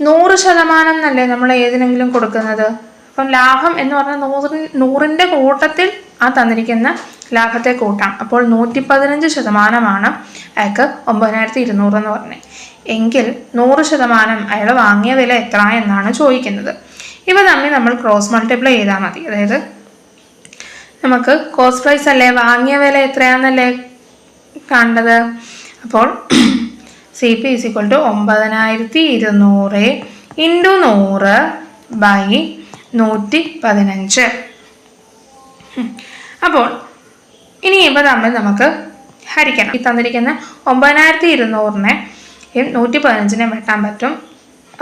100% എന്നല്ലേ നമ്മൾ ഏതിനെങ്കിലും കൊടുക്കുന്നത്. അപ്പം ലാഭം എന്ന് പറഞ്ഞാൽ 100ന്റെ കൂട്ടത്തിൽ ആ തന്നിരിക്കുന്ന ലാഭത്തെ കൂട്ടാം. അപ്പോൾ 115% അയാൾക്ക് 9200 എന്ന് പറഞ്ഞത്. എങ്കിൽ 100% അയാൾ വാങ്ങിയ വില എത്ര എന്നാണ് ചോദിക്കുന്നത്. ഇവ തമ്മിൽ നമ്മൾ ക്രോസ് മൾട്ടിപ്ലൈ ചെയ്താൽ മതി. അതായത് നമുക്ക് കോസ്റ്റ് പ്രൈസ് അല്ലേ, വാങ്ങിയ വില എത്രയാണെന്നല്ലേ കണ്ടത്. അപ്പോൾ CP = 9200 × 100 ബൈ 115. അപ്പോൾ ഇനി ഇവ തമ്മിൽ നമുക്ക് ഹരിക്കണം. ഈ തന്നിരിക്കുന്ന 9200നെ 115നെ വെട്ടാൻ പറ്റും.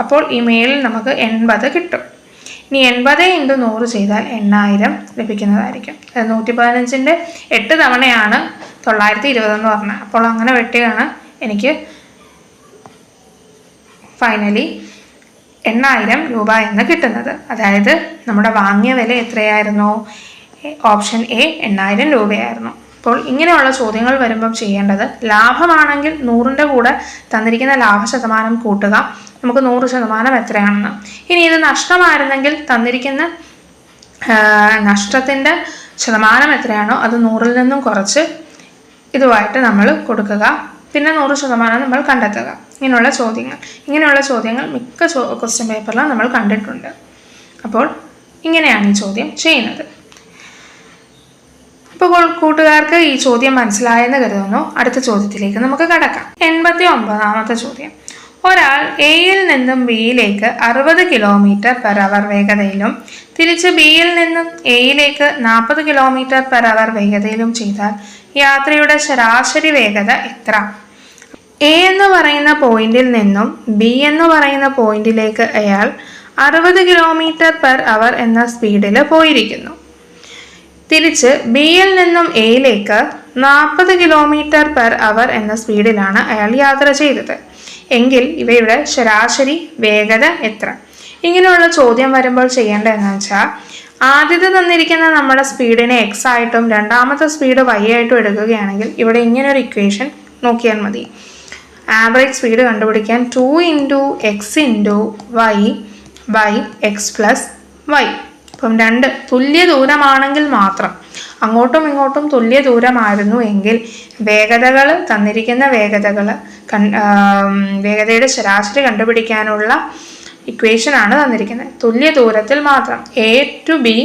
അപ്പോൾ ഈ മേളിൽ നമുക്ക് 80 കിട്ടും. ഇനി 80 × 100 ചെയ്താൽ 8000 ലഭിക്കുന്നതായിരിക്കും. 115ന്റെ 8 തവണയാണ് 920 എന്ന് പറഞ്ഞത്. അപ്പോൾ അങ്ങനെ വെട്ടുകയാണ് എനിക്ക് ഫൈനലി 8000 രൂപ എന്ന് കിട്ടുന്നത്. അതായത് നമ്മുടെ വാങ്ങിയ വില എത്രയായിരുന്നു? ഓപ്ഷൻ എ 8000 രൂപയായിരുന്നു. അപ്പോൾ ഇങ്ങനെയുള്ള ചോദ്യങ്ങൾ വരുമ്പം ചെയ്യേണ്ടത്, ലാഭമാണെങ്കിൽ 100ന്റെ കൂടെ തന്നിരിക്കുന്ന ലാഭശതമാനം കൂട്ടുക, നമുക്ക് 100% എത്രയാണെന്ന്. ഇനി ഇത് നഷ്ടമായിരുന്നെങ്കിൽ തന്നിരിക്കുന്ന നഷ്ടത്തിൻ്റെ ശതമാനം എത്രയാണോ അത് 100ൽ നിന്നും കുറച്ച് ഇതുമായിട്ട് നമ്മൾ കൊടുക്കുക. പിന്നെ 100% നമ്മൾ കണ്ടെത്തുക. ഇങ്ങനെയുള്ള ചോദ്യങ്ങൾ മിക്ക ക്വസ്റ്റ്യൻ പേപ്പറിലും നമ്മൾ കണ്ടിട്ടുണ്ട്. അപ്പോൾ ഇങ്ങനെയാണ് ഈ ചോദ്യം ചെയ്യുന്നത്. ഇപ്പോൾ കൂട്ടുകാർക്ക് ഈ ചോദ്യം മനസ്സിലായെന്ന് കരുതുന്നു. അടുത്ത ചോദ്യത്തിലേക്ക് നമുക്ക് കടക്കാം. 89ാമത്തെ ചോദ്യം. ഒരാൾ എയിൽ നിന്നും ബിയിലേക്ക് 60 km/h വേഗതയിലും തിരിച്ച് ബിയിൽ നിന്നും എയിലേക്ക് 40 km/h വേഗതയിലും ചെയ്താൽ യാത്രയുടെ ശരാശരി വേഗത എത്ര? എ എന്ന് പറയുന്ന പോയിന്റിൽ നിന്നും ബി എന്ന് പറയുന്ന പോയിന്റിലേക്ക് അയാൾ 60 km/h എന്ന സ്പീഡിൽ പോയിരിക്കുന്നു. തിരിച്ച് ബിയിൽ നിന്നും എയിലേക്ക് 40 km/h എന്ന സ്പീഡിലാണ് അയാൾ യാത്ര ചെയ്തത് എങ്കിൽ ഇവയുടെ ശരാശരി വേഗത എത്ര? ഇങ്ങനെയുള്ള ചോദ്യം വരുമ്പോൾ ചെയ്യേണ്ടതെന്ന് വെച്ചാൽ ആദ്യത്തെ തന്നിരിക്കുന്ന നമ്മുടെ സ്പീഡിനെ എക്സ് ആയിട്ടും രണ്ടാമത്തെ സ്പീഡ് വൈ ആയിട്ടും എടുക്കുകയാണെങ്കിൽ ഇവിടെ ഇങ്ങനെ ഒരു ഇക്വേഷൻ നോക്കിയാൽ മതി. ആവറേജ് സ്പീഡ് കണ്ടുപിടിക്കാൻ 2 × x × y by x plus y. അപ്പം രണ്ട് തുല്യ ദൂരമാണെങ്കിൽ മാത്രം, അങ്ങോട്ടും ഇങ്ങോട്ടും തുല്യ ദൂരമായിരുന്നു എങ്കിൽ വേഗതകൾ തന്നിരിക്കുന്ന വേഗതയുടെ ശരാശരി കണ്ടുപിടിക്കാനുള്ള ഇക്വേഷനാണ് തന്നിരിക്കുന്നത്. തുല്യ ദൂരത്തിൽ മാത്രം എ ടു ബി,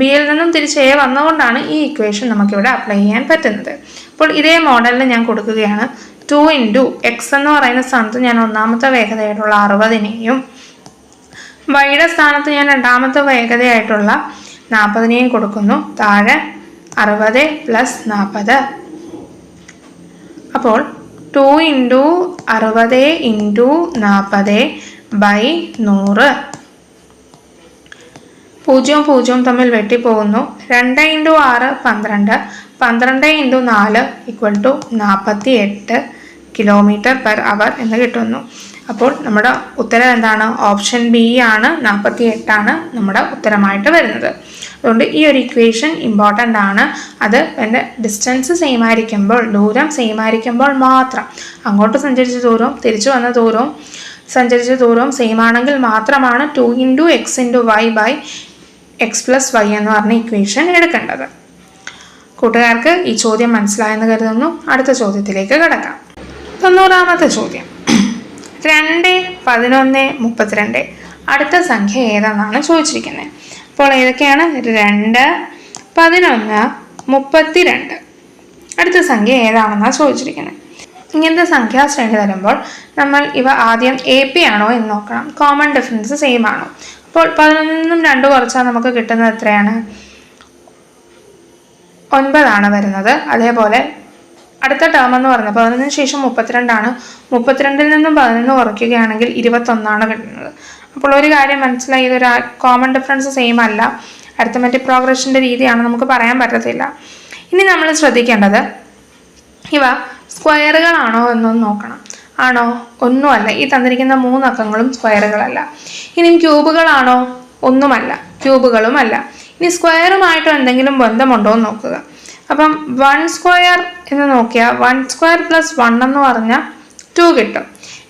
ബിയിൽ നിന്നും തിരിച്ച് എ വന്നുകൊണ്ടാണ് ഈ ഇക്വേഷൻ നമുക്കിവിടെ അപ്ലൈ ചെയ്യാൻ പറ്റുന്നത്. അപ്പോൾ ഇതേ മോഡലിൽ ഞാൻ കൊടുക്കുകയാണ്. 2 × x എന്ന് പറയുന്ന സ്ഥാനത്ത് ഞാൻ ഒന്നാമത്തെ വേഗതയായിട്ടുള്ള 60നെയും വൈയുടെ സ്ഥാനത്ത് ഞാൻ രണ്ടാമത്തെ വേഗതയായിട്ടുള്ള 40നെയും കൊടുക്കുന്നു. താഴെ 60 + 40. അപ്പോൾ 2 × 60 × 40 ബൈ 100. 0 0 തമ്മിൽ വെട്ടിപ്പോകുന്നു. 2 × 6 12, 12 × 4 = 48 km/h എന്ന് കിട്ടുന്നു. അപ്പോൾ നമ്മുടെ ഉത്തരം എന്താണ്? ഓപ്ഷൻ ബി ആണ്, 48 ആണ് നമ്മുടെ ഉത്തരമായിട്ട് വരുന്നത്. അതുകൊണ്ട് ഈ ഒരു ഇക്വേഷൻ ഇമ്പോർട്ടൻ്റ് ആണ്. അത് എൻ്റെ ഡിസ്റ്റൻസ് സെയിം ആയിരിക്കുമ്പോൾ, ദൂരം സെയിം ആയിരിക്കുമ്പോൾ മാത്രം, അങ്ങോട്ട് സഞ്ചരിച്ച ദൂരവും തിരിച്ചു വന്ന ദൂരവും സഞ്ചരിച്ച ദൂരവും സെയിം ആണെങ്കിൽ മാത്രമാണ് 2 × x × y by x plus y എന്ന് പറഞ്ഞ ഇക്വേഷൻ എടുക്കേണ്ടത്. കൂട്ടുകാർക്ക് ഈ ചോദ്യം മനസ്സിലായെന്ന് കരുതുന്നു. അടുത്ത ചോദ്യത്തിലേക്ക് കടക്കാം. 90ാമത്തെ ചോദ്യം. 2, 11, 32 അടുത്ത സംഖ്യ ഏതാണെന്നാണ് ചോദിച്ചിരിക്കുന്നത്. അപ്പോൾ ഏതൊക്കെയാണ്? 2, 11, 32 അടുത്ത സംഖ്യ ഏതാണെന്നാണ് ചോദിച്ചിരിക്കുന്നത്. ഇങ്ങനത്തെ സംഖ്യാശ്രേണി തരുമ്പോൾ നമ്മൾ ഇവ ആദ്യം എ പി ആണോ എന്ന് നോക്കണം. കോമൺ ഡിഫറൻസ് സെയിം ആണോ? അപ്പോൾ 11 നിന്നും 2 കുറച്ചാൽ നമുക്ക് കിട്ടുന്നത് എത്രയാണ്? 9 ആണ് വരുന്നത്. അതേപോലെ അടുത്ത ടേം എന്ന് പറഞ്ഞാൽ 11 ശേഷം 32 ആണ്. 32 നിന്നും 11 കുറയ്ക്കുകയാണെങ്കിൽ 21 ആണ് കിട്ടുന്നത്. അപ്പോൾ ഒരു കാര്യം മനസ്സിലായി, ഇതൊരു കോമൺ ഡിഫറൻസ് സെയിം അല്ല, അരിത്തമെറ്റിക് പ്രോഗ്രഷൻ്റെ രീതിയാണ്, നമുക്ക് പറയാൻ പറ്റത്തില്ല. ഇനി നമ്മൾ ശ്രദ്ധിക്കേണ്ടത് ഇവ സ്ക്വയറുകളാണോ എന്നൊന്ന് നോക്കണം. ആണോ? ഒന്നുമല്ല. ഈ തന്നിരിക്കുന്ന 3 അക്കങ്ങളും സ്ക്വയറുകളല്ല. ഇനിയും ക്യൂബുകളാണോ? ഒന്നുമല്ല, ക്യൂബുകളുമല്ല. ഇനി സ്ക്വയറുമായിട്ട് എന്തെങ്കിലും ബന്ധമുണ്ടോ എന്ന് നോക്കുക. അപ്പം 1 സ്ക്വയർ എന്ന് നോക്കിയാൽ 1 സ്ക്വയർ + 1 എന്ന് പറഞ്ഞാൽ 2 കിട്ടും.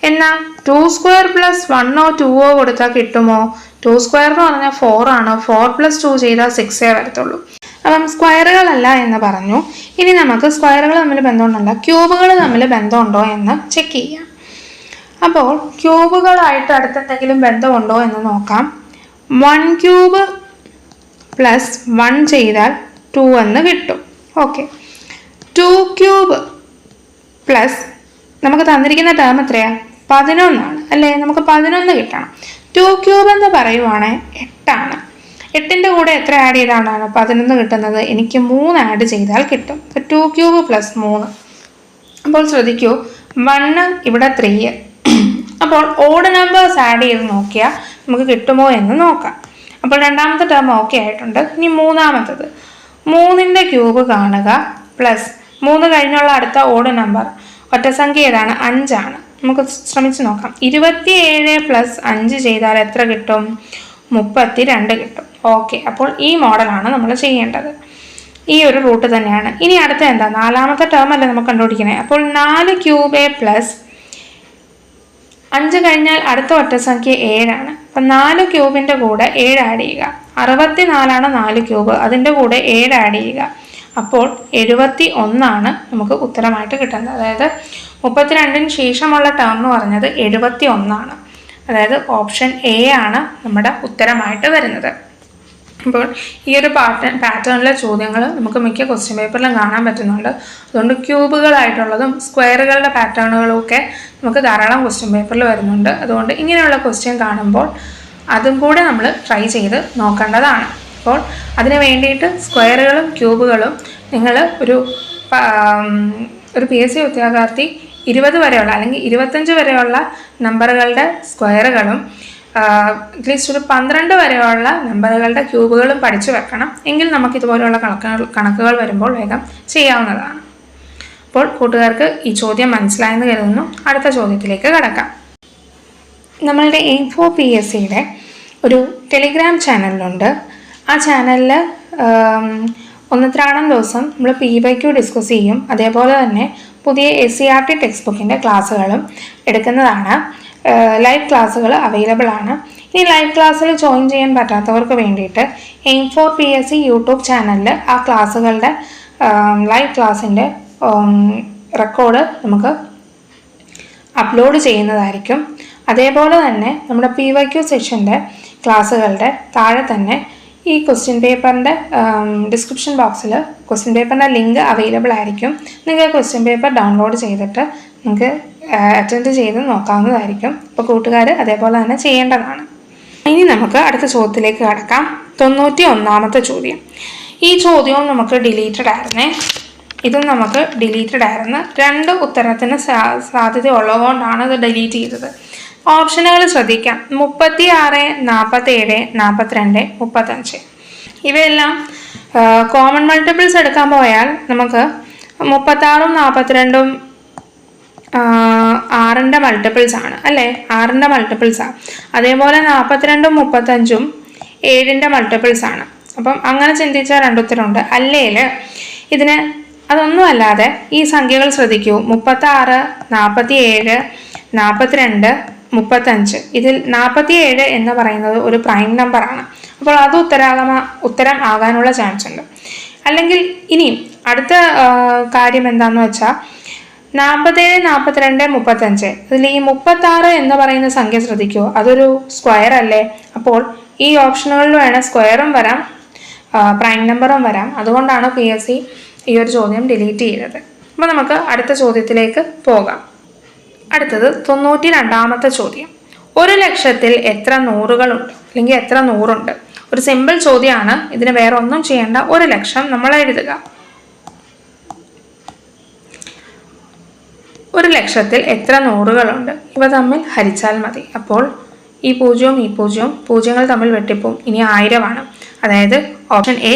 എന്നാൽ 2 സ്ക്വയർ + 1 ഓ 2 ഓ കൊടുത്താൽ കിട്ടുമോ? 2 സ്ക്വയർ എന്ന് പറഞ്ഞാൽ 4 ആണ്. 4 + 2 ചെയ്താൽ 6 വരത്തുള്ളൂ. അപ്പം സ്ക്വയറുകളല്ല എന്ന് പറഞ്ഞു. ഇനി നമുക്ക് സ്ക്വയറുകൾ തമ്മിൽ ബന്ധമുണ്ടല്ല, ക്യൂബുകൾ തമ്മിൽ ബന്ധമുണ്ടോ എന്ന് ചെക്ക് ചെയ്യാം. അപ്പോൾ ക്യൂബുകളായിട്ട് അടുത്തെന്തെങ്കിലും ബന്ധമുണ്ടോ എന്ന് നോക്കാം. 1 ക്യൂബ് + 1 ചെയ്താൽ 2 എന്ന് കിട്ടും. ഓക്കെ. 2 ക്യൂബ് പ്ലസ് നമുക്ക് തന്നിരിക്കുന്ന ടേം എത്രയാണ്? 11 ആണ് അല്ലേ? നമുക്ക് 11 കിട്ടണം. 2 ക്യൂബ് എന്ന് പറയുവാണെങ്കിൽ 8 ആണ്. 8ൻ്റെ കൂടെ എത്ര ആഡ് ചെയ്താണ് 11 കിട്ടുന്നത്? എനിക്ക് 3 ആഡ് ചെയ്താൽ കിട്ടും. 2 ക്യൂബ് + 3. അപ്പോൾ ശ്രദ്ധിക്കൂ, 1 ഇവിടെ 3. അപ്പോൾ ഓഡ് നമ്പേഴ്സ് ആഡ് ചെയ്ത് നോക്കിയാൽ നമുക്ക് കിട്ടുമോ എന്ന് നോക്കാം. അപ്പോൾ രണ്ടാമത്തെ ടേം ഓക്കെ ആയിട്ടുണ്ട്. ഇനി മൂന്നാമത്തത് 3ൻ്റെ ക്യൂബ് കാണുക പ്ലസ് 3 കഴിഞ്ഞുള്ള അടുത്ത ഓഡ് നമ്പർ ഒറ്റസംഖ്യ ഏതാണ്? 5 ആണ്. നമുക്ക് ശ്രമിച്ച് നോക്കാം. 27 + 5 ചെയ്താൽ എത്ര കിട്ടും? 32 കിട്ടും. ഓക്കെ. അപ്പോൾ ഈ മോഡലാണ് നമ്മൾ ചെയ്യേണ്ടത്. ഈ ഒരു റൂട്ട് തന്നെയാണ്. ഇനി അടുത്ത എന്താ? 4ാമത്തെ ടേം അല്ലേ നമുക്ക് കണ്ടുപിടിക്കണേ. അപ്പോൾ 4 ക്യൂബ് പ്ലസ് 5 കഴിഞ്ഞാൽ അടുത്ത ഒറ്റസംഖ്യ 7 ആണ്. അപ്പം 4 ക്യൂബിൻ്റെ കൂടെ 7 ആഡ് ചെയ്യുക. 64 ആണ് 4 ക്യൂബ്, അതിൻ്റെ കൂടെ 7 ആഡ് ചെയ്യുക. അപ്പോൾ 71 ആണ് നമുക്ക് ഉത്തരമായിട്ട് കിട്ടുന്നത്. അതായത് 32ന് ശേഷമുള്ള ടേം എന്ന് പറഞ്ഞത് 71 ആണ്. അതായത് ഓപ്ഷൻ എ ആണ് നമ്മുടെ ഉത്തരമായിട്ട് വരുന്നത്. അപ്പോൾ ഈ ഒരു പാറ്റേണിലെ ചോദ്യങ്ങൾ നമുക്ക് മിക്ക ക്വസ്റ്റ്യൻ പേപ്പറിലും കാണാൻ പറ്റുന്നുണ്ട്. അതുകൊണ്ട് ക്യൂബുകളായിട്ടുള്ളതും സ്ക്വയറുകളുടെ പാറ്റേണുകളും ഒക്കെ നമുക്ക് ധാരാളം ക്വസ്റ്റ്യൻ പേപ്പറിൽ വരുന്നുണ്ട്. അതുകൊണ്ട് ഇങ്ങനെയുള്ള ക്വസ്റ്റ്യൻ കാണുമ്പോൾ അതും കൂടെ നമ്മൾ ട്രൈ ചെയ്ത് നോക്കേണ്ടതാണ്. അപ്പോൾ അതിന് വേണ്ടിയിട്ട് സ്ക്വയറുകളും ക്യൂബുകളും നിങ്ങൾ ഒരു PSC ഉദ്യോഗാർത്ഥി 20 വരെയുള്ള അല്ലെങ്കിൽ 25 വരെയുള്ള നമ്പറുകളുടെ സ്ക്വയറുകളും അറ്റ്ലീസ്റ്റ് ഒരു 12 വരെയുള്ള നമ്പറുകളുടെ ക്യൂബുകളും പഠിച്ചു വെക്കണം. എങ്കിൽ നമുക്ക് ഇതുപോലെയുള്ള കണക്കുകൾ വരുമ്പോൾ വേഗം ചെയ്യാവുന്നതാണ്. അപ്പോൾ കൂട്ടുകാർക്ക് ഈ ചോദ്യം മനസ്സിലായെന്ന് കരുതുന്നു. അടുത്ത ചോദ്യത്തിലേക്ക് കടക്കാം. നമ്മളുടെ AIMFO-PSCയുടെ ഒരു ടെലിഗ്രാം ചാനലുണ്ട്. ആ ചാനലിൽ ഒന്നത്രാടം ദിവസം നമ്മൾ PYQ ഡിസ്കസ് ചെയ്യും. അതേപോലെ തന്നെ പുതിയ SCERT ടെക്സ്റ്റ് ബുക്കിൻ്റെ ക്ലാസ്സുകളും എടുക്കുന്നതാണ്. ലൈവ് ക്ലാസ്സുകൾ അവൈലബിൾ ആണ്. ഇനി ലൈവ് ക്ലാസ്സിൽ ജോയിൻ ചെയ്യാൻ പറ്റാത്തവർക്ക് വേണ്ടിയിട്ട് AIMFO-PSC യൂട്യൂബ് ചാനലിൽ ആ ക്ലാസ്സുകളുടെ ലൈവ് ക്ലാസ്സിൻ്റെ റെക്കോർഡ് നമുക്ക് അപ്ലോഡ് ചെയ്യുന്നതായിരിക്കും. അതേപോലെ തന്നെ നമ്മുടെ PYQ സെക്ഷൻ്റെ ക്ലാസ്സുകളുടെ താഴെ തന്നെ ഈ ക്വസ്റ്റ്യൻ പേപ്പറിൻ്റെ ഡിസ്ക്രിപ്ഷൻ ബോക്സിൽ ക്വസ്റ്റ്യൻ പേപ്പറിൻ്റെ ലിങ്ക് അവൈലബിൾ ആയിരിക്കും. നിങ്ങൾക്ക് ക്വസ്റ്റ്യൻ പേപ്പർ ഡൗൺലോഡ് ചെയ്തിട്ട് നിങ്ങൾക്ക് അറ്റൻഡ് ചെയ്ത് നോക്കാവുന്നതായിരിക്കും. അപ്പോൾ കൂട്ടുകാർ അതേപോലെ തന്നെ ചെയ്യേണ്ടതാണ്. ഇനി നമുക്ക് അടുത്ത ചോദ്യത്തിലേക്ക് കടക്കാം. 91ാമത്തെ ചോദ്യം. ഈ ചോദ്യവും നമുക്ക് ഡിലീറ്റഡ് ആയിരുന്നേ. ഇതും നമുക്ക് ഡിലീറ്റഡ് ആയിരുന്നു. 2 ഉത്തരത്തിന് സാധ്യത ഉള്ളതുകൊണ്ടാണ് ഇത് ഡിലീറ്റ് ചെയ്തത്. ഓപ്ഷനുകൾ ശ്രദ്ധിക്കാം. 36, 47, 42, 35. ഇവയെല്ലാം കോമൺ മൾട്ടിപ്പിൾസ് എടുക്കാൻ പോയാൽ നമുക്ക് 36ഉം 42ഉം 6ൻ്റെ മൾട്ടിപ്പിൾസ് ആണ് അല്ലേ? 6ൻ്റെ മൾട്ടിപ്പിൾസാണ്. അതേപോലെ 42ഉം 35ഉം 7ൻ്റെ മൾട്ടിപ്പിൾസ് ആണ്. അപ്പം അങ്ങനെ ചിന്തിച്ചാൽ 2 ഉത്തരമുണ്ട്. അല്ലെങ്കിൽ ഇതിന് അതൊന്നും അല്ലാതെ ഈ സംഖ്യകൾ ശ്രദ്ധിക്കൂ. 36, 47, 42, 35. ഇതിൽ 47 എന്ന് പറയുന്നത് ഒരു പ്രൈം നമ്പറാണ്. അപ്പോൾ അത് ഉത്തരം ആകാനുള്ള ചാൻസ് ഉണ്ട്. അല്ലെങ്കിൽ ഇനിയും അടുത്ത കാര്യം എന്താണെന്ന് വെച്ചാൽ 47, 42, 35. ഇതിൽ ഈ 36 എന്ന് പറയുന്ന സംഖ്യ ശ്രദ്ധിക്കുമോ? അതൊരു സ്ക്വയർ അല്ലേ? അപ്പോൾ ഈ ഓപ്ഷനുകളിൽ വേണം സ്ക്വയറും വരാം, പ്രൈം നമ്പറും വരാം. അതുകൊണ്ടാണ് PSC ഈ ഒരു ചോദ്യം ഡിലീറ്റ് ചെയ്തത്. അപ്പോൾ നമുക്ക് അടുത്ത ചോദ്യത്തിലേക്ക് പോകാം. അടുത്തത് 92ാമത്തെ ചോദ്യം. 1,00,000-ൽ എത്ര നൂറുകളുണ്ട്? അല്ലെങ്കിൽ എത്ര നൂറുണ്ട്? ഒരു സിമ്പിൾ ചോദ്യമാണ്. ഇതിന് വേറെ ഒന്നും ചെയ്യേണ്ട. 1,00,000 നമ്മൾ എഴുതുക. 1,00,000-ൽ എത്ര നൂറുകളുണ്ട്? ഇവ തമ്മിൽ ഹരിച്ചാൽ മതി. അപ്പോൾ ഈ 0-ഉം ഈ 0-ഉം പൂജ്യങ്ങൾ തമ്മിൽ വെട്ടിപ്പോവും. ഇനി 1000 അതായത് ഓപ്ഷൻ A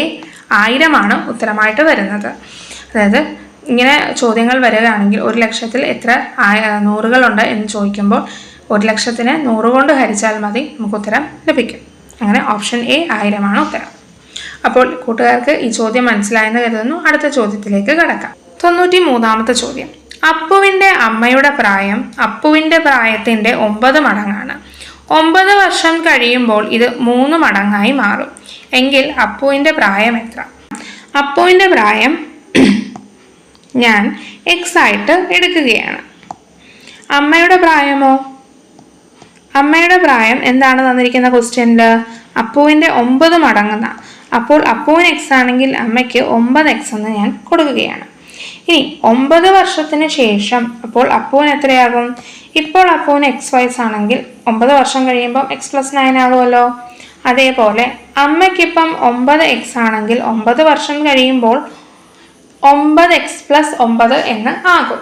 1000 ഉത്തരമായിട്ട് വരുന്നത്. അതായത് ഇങ്ങനെ ചോദ്യങ്ങൾ വരികയാണെങ്കിൽ 1,00,000-ൽ എത്ര നൂറുകളുണ്ട് എന്ന് ചോദിക്കുമ്പോൾ 1,00,000-നെ 100 കൊണ്ട് ഹരിച്ചാൽ മതി, നമുക്ക് ഉത്തരം ലഭിക്കും. അങ്ങനെ ഓപ്ഷൻ A 1000 ഉത്തരം. അപ്പോൾ കൂട്ടുകാർക്ക് ഈ ചോദ്യം മനസ്സിലായെന്ന് കരുതുന്നു. അടുത്ത ചോദ്യത്തിലേക്ക് കടക്കാം. 93ാമത്തെ ചോദ്യം. അപ്പുവിൻ്റെ അമ്മയുടെ പ്രായം അപ്പുവിൻ്റെ പ്രായത്തിൻ്റെ 9 മടങ്ങാണ്. 9 വർഷം കഴിയുമ്പോൾ ഇത് 3 മടങ്ങായി മാറും. എങ്കിൽ അപ്പുവിൻ്റെ പ്രായം എത്ര? അപ്പുവിൻ്റെ പ്രായം ഞാൻ X ആയിട്ട് എടുക്കുകയാണ്. അമ്മയുടെ പ്രായമോ? അമ്മയുടെ പ്രായം എന്താണ് തന്നിരിക്കുന്ന ക്വസ്റ്റ്യനിൽ? അപ്പുവിൻ്റെ 9 മടങ്ങുന്ന. അപ്പോൾ അപ്പുവിന് X ആണെങ്കിൽ അമ്മയ്ക്ക് 9X എന്ന് ഞാൻ കൊടുക്കുകയാണ്. ഇനി 9 വർഷത്തിന് ശേഷം അപ്പോൾ അപ്പുവിന് എത്രയാകും? ഇപ്പോൾ അപ്പുവിന് X വയസ്സാണെങ്കിൽ 9 വർഷം കഴിയുമ്പം X+9 ആകുമല്ലോ. അതേപോലെ അമ്മയ്ക്കിപ്പം 9X ആണെങ്കിൽ 9 വർഷം കഴിയുമ്പോൾ 9X+9 എന്ന് ആകും.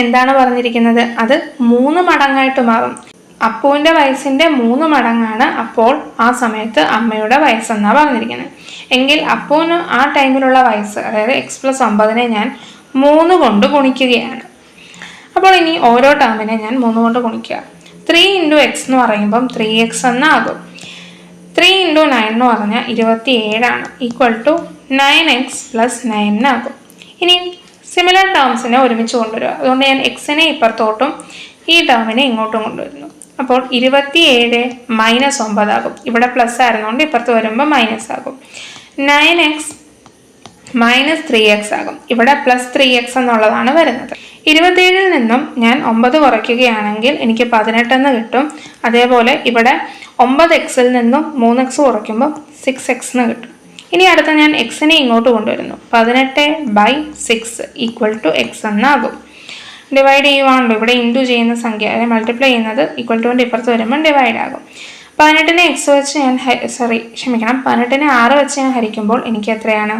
എന്താണ് പറഞ്ഞിരിക്കുന്നത്? അത് 3 മടങ്ങായിട്ട് മാറും. അപ്പുവിൻ്റെ വയസ്സിൻ്റെ 3 മടങ്ങാണ് അപ്പോൾ ആ സമയത്ത് അമ്മയുടെ വയസ്സെന്നാണ് പറഞ്ഞിരിക്കുന്നത്. എങ്കിൽ അപ്പുവിന് ആ ടൈമിലുള്ള വയസ്സ്, അതായത് X+9 ഞാൻ 3 കൊണ്ട് ഗുണിക്കുകയാണ്. അപ്പോൾ ഇനി ഓരോ ടേമിനെ ഞാൻ 3 കൊണ്ട് ഗുണിക്കുക. 3 × X എന്ന് പറയുമ്പം 3X എന്നാകും. 3 × 9 എന്ന് പറഞ്ഞാൽ 27 ഈക്വൽ ടു 9X+9 ആകും. ഇനി സിമിലർ ടേംസിനെ ഒരുമിച്ച് കൊണ്ടുവരിക. അതുകൊണ്ട് ഞാൻ Xനെ ഇപ്പുറത്തോട്ടും ഈ ടേമിനെ ഇങ്ങോട്ടും കൊണ്ടുവരുന്നു. അപ്പോൾ 27 - 9 ആകും. ഇവിടെ പ്ലസ് ആയിരുന്നുകൊണ്ട് ഇപ്പുറത്ത് വരുമ്പോൾ മൈനസ് ആകും. 9X - 3X ആകും. ഇവിടെ +3X എന്നുള്ളതാണ് വരുന്നത്. 27-ൽ നിന്നും ഞാൻ 9 കുറയ്ക്കുകയാണെങ്കിൽ എനിക്ക് 18 എന്ന് കിട്ടും. അതേപോലെ ഇവിടെ 9Xൽ നിന്നും 3X കുറയ്ക്കുമ്പോൾ 6X എന്ന് കിട്ടും. ഇനി അടുത്ത ഞാൻ Xനെ ഇങ്ങോട്ട് കൊണ്ടുവരുന്നു. 18/6 ഈക്വൽ ടു X എന്നാകും. ഡിവൈഡ് ചെയ്യുവാണല്ലോ. ഇവിടെ ഇൻറ്റു ചെയ്യുന്ന സംഖ്യ, അതായത് മൾട്ടിപ്ലൈ ചെയ്യുന്നത് ഈക്വൽ ടു ഇപ്പുറത്ത് വരുമ്പോൾ ഡിവൈഡ് ആകും. 18നെ X വെച്ച് ഞാൻ 18നെ 6 വെച്ച് ഞാൻ ഹരിക്കുമ്പോൾ എനിക്ക് എത്രയാണ്?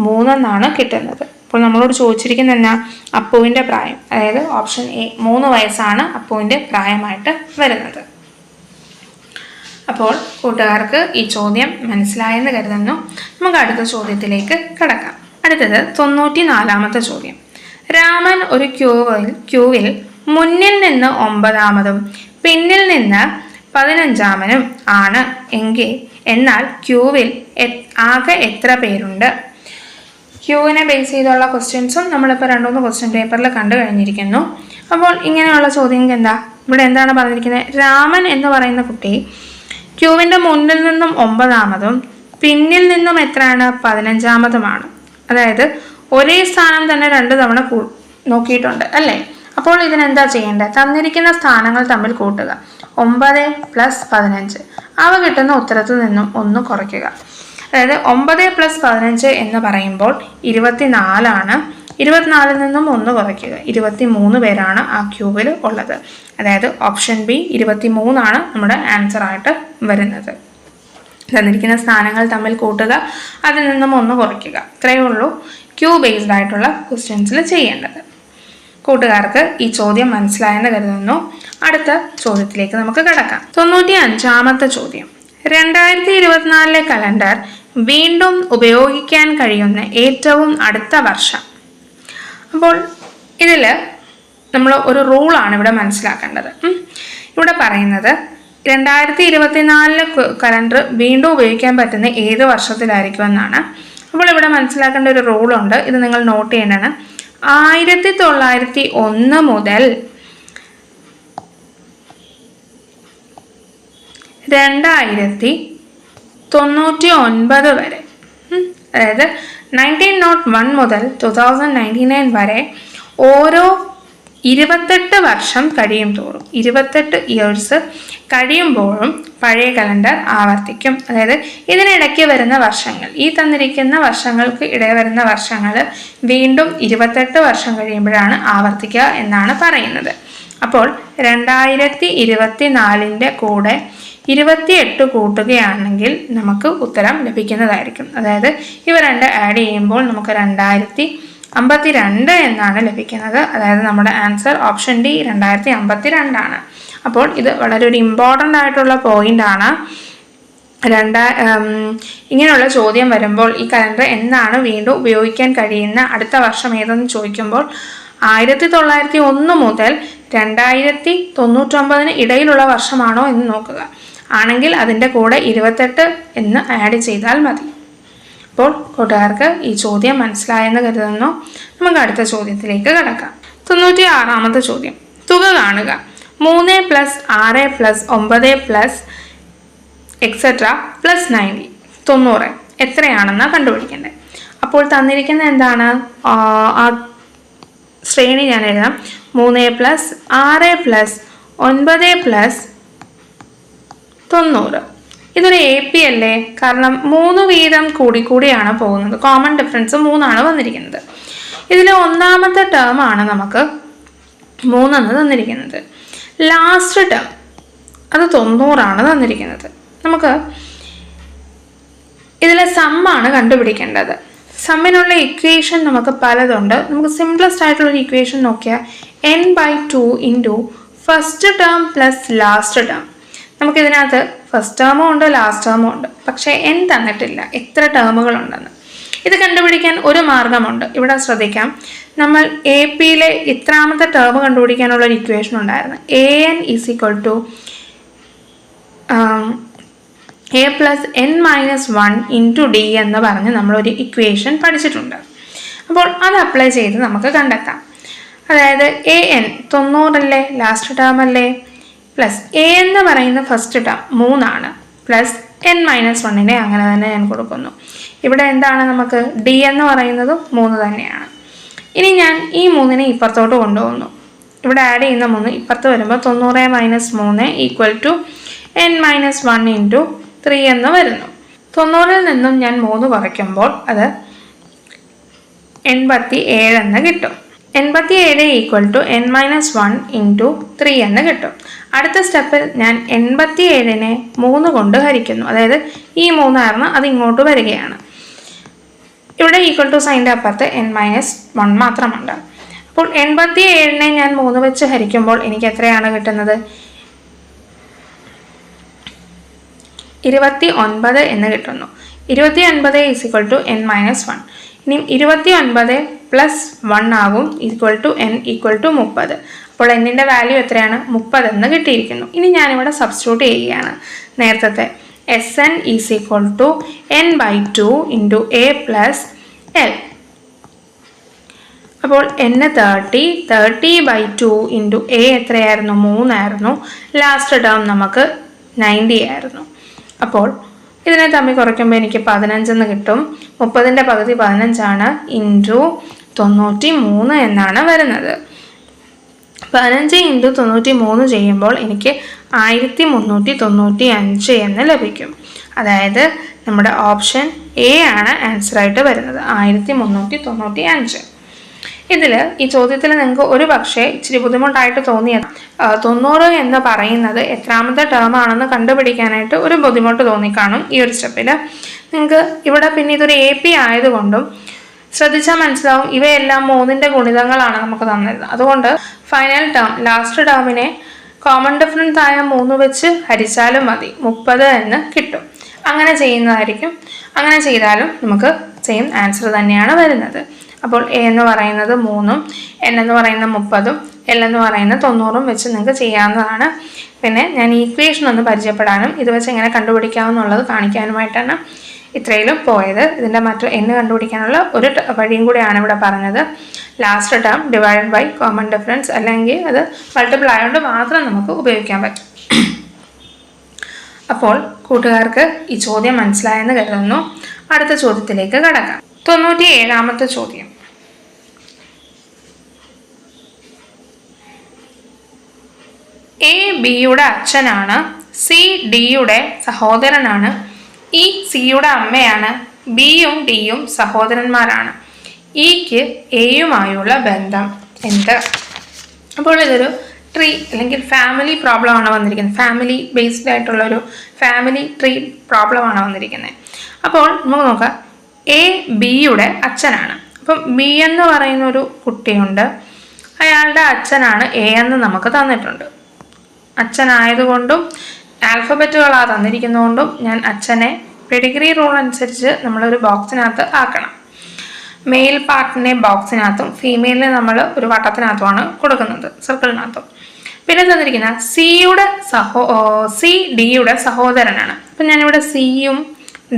3 എന്നാണ് കിട്ടുന്നത്. അപ്പോൾ നമ്മളോട് ചോദിച്ചിരിക്കുന്ന എന്നാ? അപ്പുവിൻ്റെ പ്രായം. അതായത് ഓപ്ഷൻ A 3 വയസ്സാണ് അപ്പുവിൻ്റെ പ്രായമായിട്ട് വരുന്നത്. അപ്പോൾ കൂട്ടുകാർക്ക് ഈ ചോദ്യം മനസ്സിലായെന്ന് കരുതുന്നു. നമുക്ക് അടുത്ത ചോദ്യത്തിലേക്ക് കടക്കാം. അടുത്തത് 94ാമത്തെ ചോദ്യം. രാമൻ ഒരു ക്യൂവിൽ മുന്നിൽ നിന്ന് 9-മതും പിന്നിൽ നിന്ന് 15-മനും ആണ് എന്നാൽ ക്യൂവിൽ ആകെ എത്ര പേരുണ്ട്? ക്യൂവിനെ ബേസ് ചെയ്തുള്ള ക്വസ്റ്റ്യൻസും നമ്മളിപ്പോൾ 2-3 ക്വസ്റ്റ്യൻ പേപ്പറിൽ കണ്ടു കഴിഞ്ഞിരിക്കുന്നു. അപ്പോൾ ഇങ്ങനെയുള്ള ചോദ്യങ്ങൾക്ക് എന്താ ഇവിടെ എന്താണ് പറഞ്ഞിരിക്കുന്നത്? രാമൻ എന്ന് പറയുന്ന കുട്ടി ക്യൂവിൻ്റെ മുന്നിൽ നിന്നും 9-മതും പിന്നിൽ നിന്നും എത്രയാണ്? 15-മതുമാണ്. അതായത് ഒരേ സ്ഥാനം തന്നെ 2 തവണ നോക്കിയിട്ടുണ്ട് അല്ലേ? അപ്പോൾ ഇതിനെന്താ ചെയ്യേണ്ടത്? തന്നിരിക്കുന്ന സ്ഥാനങ്ങൾ തമ്മിൽ കൂട്ടുക. 9 + 15 അവ കിട്ടുന്ന ഉത്തരത്തിൽ നിന്നും 1 കുറയ്ക്കുക. അതായത് 9 + 15 എന്ന് പറയുമ്പോൾ 24 ആണ്. 24-ൽ നിന്നും 1 കുറയ്ക്കുക. 23 പേരാണ് ആ ക്യൂവിൽ ഉള്ളത്. അതായത് ഓപ്ഷൻ ബി 23 ആണ് നമ്മുടെ ആൻസർ ആയിട്ട് വരുന്നത്. തന്നിരിക്കുന്ന സ്ഥാനങ്ങൾ തമ്മിൽ കൂട്ടുക, അതിൽ നിന്നും 1 കുറയ്ക്കുക. ഇത്രയേ ഉള്ളൂ ക്യൂ ബേസ്ഡ് ആയിട്ടുള്ള ക്വസ്റ്റ്യൻസിൽ ചെയ്യേണ്ടത്. കൂട്ടുകാർക്ക് ഈ ചോദ്യം മനസ്സിലായെന്ന് കരുതുന്നു. അടുത്ത ചോദ്യത്തിലേക്ക് നമുക്ക് കടക്കാം. 95-ാമത്തെ ചോദ്യം. 2024 കലണ്ടർ വീണ്ടും ഉപയോഗിക്കാൻ കഴിയുന്ന ഏറ്റവും അടുത്ത വർഷം. അപ്പോൾ ഇതിൽ നമ്മൾ ഒരു റൂളാണ് ഇവിടെ മനസ്സിലാക്കേണ്ടത്. ഇവിടെ പറയുന്നത് 2024 കലണ്ടർ വീണ്ടും ഉപയോഗിക്കാൻ പറ്റുന്ന ഏത് വർഷത്തിലായിരിക്കും എന്നാണ്. അപ്പോൾ ഇവിടെ മനസ്സിലാക്കേണ്ട ഒരു റൂളുണ്ട്. ഇത് നിങ്ങൾ നോട്ട് ചെയ്യേണ്ടതാണ്. 1901 മുതൽ 2099 വരെ, അതായത് 1901 മുതൽ 2099 വരെ ഓരോ 28 വർഷം കഴിയും തോറും 28 ഇയേഴ്സ് കഴിയുമ്പോഴും പഴയ കലണ്ടർ ആവർത്തിക്കും. അതായത് ഇതിനിടയ്ക്ക് വരുന്ന വർഷങ്ങൾ, ഈ തന്നിരിക്കുന്ന വർഷങ്ങൾക്ക് ഇടയിൽ വരുന്ന വർഷങ്ങൾ വീണ്ടും 28 വർഷം കഴിയുമ്പോഴാണ് ആവർത്തിക്കുക എന്നാണ് പറയുന്നത്. അപ്പോൾ 2024 കൂടെ 28 കൂട്ടുകയാണെങ്കിൽ നമുക്ക് ഉത്തരം ലഭിക്കുന്നതായിരിക്കും. അതായത് ഇവ 2 ആഡ് ചെയ്യുമ്പോൾ നമുക്ക് 2052 എന്നാണ് ലഭിക്കുന്നത്. അതായത് നമ്മുടെ ആൻസർ ഓപ്ഷൻ ഡി 2052 ആണ്. അപ്പോൾ ഇത് വളരെ ഒരു ഇമ്പോർട്ടൻ്റ് ആയിട്ടുള്ള പോയിന്റ് ആണ്. ഇങ്ങനെയുള്ള ചോദ്യം വരുമ്പോൾ ഈ കലണ്ടർ എന്നാണ് വീണ്ടും ഉപയോഗിക്കാൻ കഴിയുന്ന അടുത്ത വർഷം ഏതെന്ന് ചോദിക്കുമ്പോൾ 1901 മുതൽ 2099 ഇടയിലുള്ള വർഷമാണോ എന്ന് നോക്കുക. ആണെങ്കിൽ അതിൻ്റെ കൂടെ 28 എന്ന് ആഡ് ചെയ്താൽ മതി. അപ്പോൾ കൂട്ടുകാർക്ക് ഈ ചോദ്യം മനസ്സിലായെന്ന് കരുതുന്നു. നമുക്ക് അടുത്ത ചോദ്യത്തിലേക്ക് കടക്കാം. 96-ാമത്തെ ചോദ്യം. തുക കാണുക. 3 + 6 + 9 etc. + 90 എത്രയാണെന്ന് കണ്ടുപിടിക്കേണ്ടത്. അപ്പോൾ തന്നിരിക്കുന്ന എന്താണ്? ആ ശ്രേണി ഞാൻ എഴുതാം. 3 + 6 + 9 + 90. ഇതൊരു AP അല്ലേ? കാരണം 3 വീതം കൂടിയാണ് പോകുന്നത്. കോമൺ ഡിഫറൻസ് 3 വന്നിരിക്കുന്നത്. ഇതിലെ 1-ാമത്തെ ടേം ആണ് നമുക്ക് 3 തന്നിരിക്കുന്നത്. ലാസ്റ്റ് ടേം അത് 90 തന്നിരിക്കുന്നത്. നമുക്ക് ഇതിലെ സമ്മാണ് കണ്ടുപിടിക്കേണ്ടത്. സമ്മിനുള്ള ഇക്വേഷൻ നമുക്ക് പലതുണ്ട്. നമുക്ക് സിംപ്ലസ്റ്റ് ആയിട്ടുള്ളൊരു ഇക്വേഷൻ നോക്കിയാൽ n/2 × first term + last term. നമുക്കിതിനകത്ത് ഫസ്റ്റ് ടേമും ഉണ്ട് ലാസ്റ്റ് ടേമും ഉണ്ട്. പക്ഷേ n തന്നിട്ടില്ല എത്ര ടേമുകളുണ്ടെന്ന്. ഇത് കണ്ടുപിടിക്കാൻ ഒരു മാർഗമുണ്ട്. ഇവിടെ ശ്രദ്ധിക്കാം. നമ്മൾ APയിലെ ഇത്രാമത്തെ ടേം കണ്ടുപിടിക്കാനുള്ള ഒരു ഇക്വേഷൻ ഉണ്ടായിരുന്നു. an = a + n-1 × d എന്ന് പറഞ്ഞ് നമ്മളൊരു ഇക്വേഷൻ പഠിച്ചിട്ടുണ്ട്. അപ്പോൾ അത് അപ്ലൈ ചെയ്ത് നമുക്ക് കണ്ടെത്താം. അതായത് an 90 അല്ലേ, ലാസ്റ്റ് ടേം അല്ലേ, പ്ലസ് a എന്ന് പറയുന്ന ഫസ്റ്റ് ടേം 3 പ്ലസ് n-1 അങ്ങനെ തന്നെ ഞാൻ കൊടുക്കുന്നു. ഇവിടെ എന്താണ്? നമുക്ക് d എന്ന് പറയുന്നത് 3 തന്നെയാണ്. ഇനി ഞാൻ ഈ 3 ഇപ്പുറത്തോട്ട് കൊണ്ടുപോകുന്നു. ഇവിടെ ആഡ് ചെയ്യുന്ന 3 ഇപ്പുറത്ത് വരുമ്പോൾ 90 - 3 = n-1 × 3 എന്ന് വരുന്നു. 90-ൽ നിന്നും ഞാൻ 3 കുറയ്ക്കുമ്പോൾ അത് 87 എന്ന് കിട്ടും. 87 = n-1 × 3 എന്ന് കിട്ടും. അടുത്ത സ്റ്റെപ്പിൽ ഞാൻ 87-നെ 3 കൊണ്ട് ഹരിക്കുന്നു. അതായത് ഈ 3 ആയിരുന്നു, അത് ഇങ്ങോട്ട് വരികയാണ്. ഇവിടെ ഈക്വൽ ടു സൈൻ്റെ അപ്പുറത്ത് n-1 മാത്രമുണ്ട്. അപ്പോൾ 87-നെ ഞാൻ 3 വെച്ച് ഹരിക്കുമ്പോൾ എനിക്ക് എത്രയാണ് കിട്ടുന്നത്? 29 എന്ന് കിട്ടുന്നു. 29 = n-1. ഇനി 29 +1 ആകും n = 30. അപ്പോൾ എന്നിൻ്റെ വാല്യൂ എത്രയാണ്? 30 എന്ന് കിട്ടിയിരിക്കുന്നു. ഇനി ഞാനിവിടെ സബ്സ്റ്റിറ്റ്യൂട്ട് ചെയ്യുകയാണ്. നേരത്തെ Sn = n/2 × a + l. അപ്പോൾ n 30/2 × a എത്രയായിരുന്നു? 3 ആയിരുന്നു. ലാസ്റ്റ് ടേം നമുക്ക് 90 ആയിരുന്നു. അപ്പോൾ ഇതിനെ തമ്മിൽ കുറയ്ക്കുമ്പോൾ എനിക്ക് 15 എന്ന് കിട്ടും. 30ൻ്റെ പകുതി 15 ആണ്. × 93 എന്നാണ് വരുന്നത്. 15 × 93 ചെയ്യുമ്പോൾ എനിക്ക് 1395 എന്ന് ലഭിക്കും. അതായത് നമ്മുടെ ഓപ്ഷൻ എ ആണ് ആൻസർ ആയിട്ട് വരുന്നത്, 1395. ഇതിൽ ഈ ചോദ്യത്തിൽ നിങ്ങൾക്ക് ഒരു പക്ഷേ ഇച്ചിരി ബുദ്ധിമുട്ടായിട്ട് തോന്നിയത് 90 എന്ന് പറയുന്നത് എത്രാമത്തെ ടേം ആണെന്ന് കണ്ടുപിടിക്കാനായിട്ട് ഒരു ബുദ്ധിമുട്ട് തോന്നിക്കാണും ഈ ഒരു സ്റ്റെപ്പിൽ. നിങ്ങൾക്ക് ഇവിടെ പിന്നെ ഇതൊരു AP ആയതുകൊണ്ടും ശ്രദ്ധിച്ചാൽ മനസ്സിലാവും ഇവയെല്ലാം 3ൻ്റെ ഗുണിതങ്ങളാണ് നമുക്ക് തന്നിരുന്നത്. അതുകൊണ്ട് ഫൈനൽ ടേം ലാസ്റ്റ് ടേമിനെ കോമൺ ഡിഫറൻസ് ആയ 3 വെച്ച് ഹരിച്ചാലും മതി, 30 എന്ന് കിട്ടും. അങ്ങനെ ചെയ്യുന്നതായിരിക്കും. അങ്ങനെ ചെയ്താലും നമുക്ക് സെയിം ആൻസർ തന്നെയാണ് വരുന്നത്. അപ്പോൾ എ എന്ന് പറയുന്നത് 3ഉം n എന്ന് പറയുന്ന 30ഉം l എന്ന് പറയുന്ന 90ഉം വെച്ച് നിങ്ങൾക്ക് ചെയ്യാവുന്നതാണ്. പിന്നെ ഞാൻ ഈക്വേഷൻ ഒന്ന് പരിചയപ്പെടാനും ഇത് വെച്ച് എങ്ങനെ കണ്ടുപിടിക്കാമെന്നുള്ളത് കാണിക്കാനുമായിട്ടാണ് ഇത്രയിലും പോയത്. ഇതിൻ്റെ മറ്റു n കണ്ടുപിടിക്കാനുള്ള ഒരു വഴിയും കൂടിയാണ് ഇവിടെ പറഞ്ഞത്. Last term divided by common difference, അല്ലെങ്കിൽ അത് മൾട്ടിപ്പിൾ ആയതുകൊണ്ട് മാത്രം നമുക്ക് ഉപയോഗിക്കാൻ പറ്റും. അപ്പോൾ കൂട്ടുകാർക്ക് ഈ ചോദ്യം മനസ്സിലായെന്ന് കരുതുന്നു. അടുത്ത ചോദ്യത്തിലേക്ക് കടക്കാം. 97ാമത്തെ ചോദ്യം. എ ബിയുടെ അച്ഛനാണ്, സി ഡിയുടെ സഹോദരനാണ്, ഇ സിയുടെ അമ്മയാണ്, ബിയും ഡിയും സഹോദരന്മാരാണ്. ഇക്ക് എയുമായുള്ള ബന്ധം എന്ത്? അപ്പോൾ ഇതൊരു ട്രീ അല്ലെങ്കിൽ ഫാമിലി പ്രോബ്ലം ആണ് വന്നിരിക്കുന്നത്. ഫാമിലി ബേസ്ഡ് ആയിട്ടുള്ളൊരു ഫാമിലി ട്രീ പ്രോബ്ലമാണ് വന്നിരിക്കുന്നത്. അപ്പോൾ നമുക്ക് നോക്കാം. എ ബിയുടെ അച്ഛനാണ്. അപ്പം ബി എന്ന് പറയുന്ന ഒരു കുട്ടിയുണ്ട്, അയാളുടെ അച്ഛനാണ് എ എന്ന് നമുക്ക് തന്നിട്ടുണ്ട്. അച്ഛനായതുകൊണ്ടും ആൽഫബറ്റുകളാണ് തന്നിരിക്കുന്നതുകൊണ്ടും ഞാൻ അച്ഛനെ പെഡിഗ്രി റൂൾ അനുസരിച്ച് നമ്മളൊരു ബോക്സിനകത്ത് ആക്കണം. മെയിൽ പാർട്ടിനെ ബോക്സിനകത്തും ഫീമെയിലിനെ നമ്മൾ ഒരു വട്ടത്തിനകത്തുമാണ് കൊടുക്കുന്നത്, സർക്കിളിനകത്തും. പിന്നെ തന്നിരിക്കുന്ന സി ഡിയുടെ സഹോദരനാണ്. അപ്പം ഞാനിവിടെ സിയും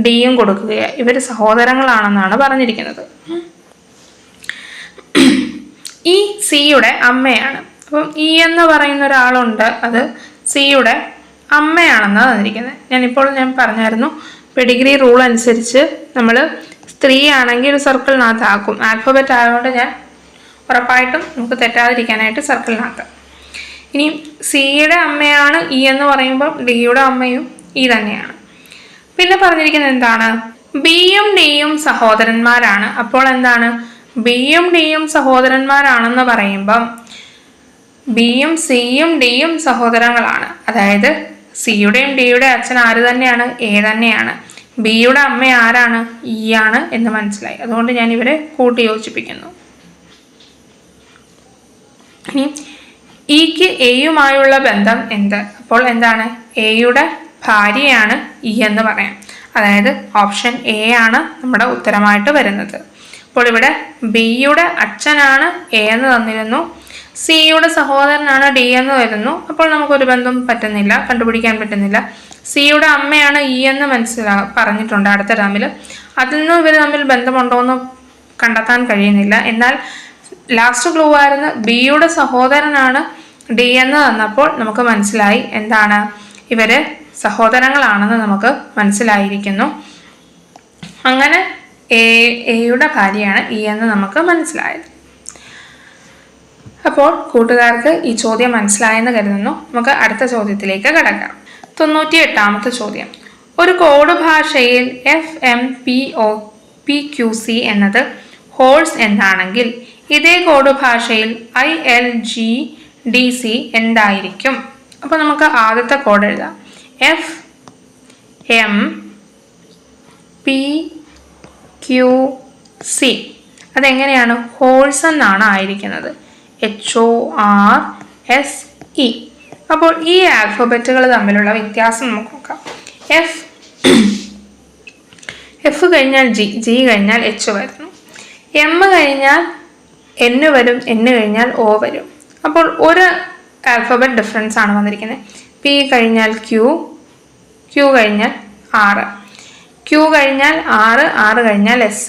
ഡിയും കൊടുക്കുകയാണ്. ഇവർ സഹോദരങ്ങളാണെന്നാണ് പറഞ്ഞിരിക്കുന്നത്. ഈ സിയുടെ അമ്മയാണ്. അപ്പം ഇ എന്ന് പറയുന്ന ഒരാളുണ്ട്, അത് സിയുടെ അമ്മയാണെന്നാണ് തന്നിരിക്കുന്നത്. ഞാൻ പറഞ്ഞായിരുന്നു പെഡിഗ്രി റൂൾ അനുസരിച്ച് നമ്മൾ സ്ത്രീ ആണെങ്കിൽ ഒരു സർക്കിളിനകത്ത് ആക്കും. ആൽഫബറ്റ് ആയതുകൊണ്ട് ഞാൻ ഉറപ്പായിട്ടും നമുക്ക് തെറ്റാതിരിക്കാനായിട്ട് സർക്കിളിനകത്ത്. ഇനി സിയുടെ അമ്മയാണ് ഇ എന്ന് പറയുമ്പോൾ ഡിയുടെ അമ്മയും ഇ തന്നെയാണ്. പിന്നെ പറഞ്ഞിരിക്കുന്നത് എന്താണ്? ബിയും ഡിയും സഹോദരന്മാരാണ്. അപ്പോൾ എന്താണ്? ബിയും ഡിയും സഹോദരന്മാരാണെന്ന് പറയുമ്പം ബിയും സിയും ഡിയും സഹോദരങ്ങളാണ്. അതായത് സിയുടെയും ഡിയുടെ അച്ഛൻ ആര് തന്നെയാണ്? എ തന്നെയാണ്. ബിയുടെ അമ്മ ആരാണ്? ഇ ആണ് എന്ന് മനസ്സിലായി. അതുകൊണ്ട് ഞാൻ ഇവരെ കൂട്ടി യോജിപ്പിക്കുന്നു. ഇനി ഇക്ക് എയുമായുള്ള ബന്ധം എന്ത്? അപ്പോൾ എന്താണ്? എയുടെ ഭാര്യയാണ് ഇ എന്ന് പറയാം. അതായത് ഓപ്ഷൻ എ ആണ് നമ്മുടെ ഉത്തരമായിട്ട് വരുന്നത്. അപ്പോൾ ഇവിടെ ബിയുടെ അച്ഛനാണ് എ എന്ന് തന്നിരുന്നു, സിയുടെ സഹോദരനാണ് ഡി എന്ന് വരുന്നു. അപ്പോൾ നമുക്കൊരു ബന്ധം കണ്ടുപിടിക്കാൻ പറ്റുന്നില്ല. സിയുടെ അമ്മയാണ് ഇ എന്ന് പറഞ്ഞിട്ടുണ്ട് അടുത്ത ടേമിൽ. അതിൽ നിന്നും ഇവർ തമ്മിൽ ബന്ധമുണ്ടോ എന്ന് കണ്ടെത്താൻ കഴിയുന്നില്ല. എന്നാൽ ലാസ്റ്റ് ക്ലൂ ആയിരുന്ന ബിയുടെ സഹോദരനാണ് ഡി എന്ന് തന്നപ്പോൾ നമുക്ക് മനസ്സിലായി എന്താണ്? ഇവര് സഹോദരങ്ങളാണെന്ന് നമുക്ക് മനസ്സിലായിരിക്കുന്നു. അങ്ങനെ എയുടെ ഭാര്യയാണ് ഇ എന്ന് നമുക്ക് മനസ്സിലായത്. അപ്പോൾ കൂട്ടുകാർക്ക് ഈ ചോദ്യം മനസ്സിലായെന്ന് കരുതുന്നു. നമുക്ക് അടുത്ത ചോദ്യത്തിലേക്ക് കടക്കാം. 98ാമത്തെ ചോദ്യം. ഒരു കോഡ് ഭാഷയിൽ FMPOPQC എന്നത് ഹോഴ്സ് എന്നാണെങ്കിൽ ഇതേ കോഡ് ഭാഷയിൽ ILGDC എന്തായിരിക്കും? അപ്പോൾ നമുക്ക് ആദ്യത്തെ കോഡ് എഴുതാം. FMPQC അതെങ്ങനെയാണ്? ഹോഴ്സ് എന്നാണ് ആയിരിക്കുന്നത്. HORSE. അപ്പോൾ ഈ ആൽഫബറ്റുകൾ തമ്മിലുള്ള വ്യത്യാസം നമുക്ക് നോക്കാം. എഫ് കഴിഞ്ഞാൽ ജി കഴിഞ്ഞാൽ എച്ച് വരുന്നു. എം കഴിഞ്ഞാൽ N വരും, N കഴിഞ്ഞാൽ O വരും. അപ്പോൾ ഒരു ആൽഫബറ്റ് ഡിഫറൻസ് ആണ് വന്നിരിക്കുന്നത്. P കഴിഞ്ഞാൽ Q, Q കഴിഞ്ഞാൽ R, Q കഴിഞ്ഞാൽ R, R കഴിഞ്ഞാൽ S,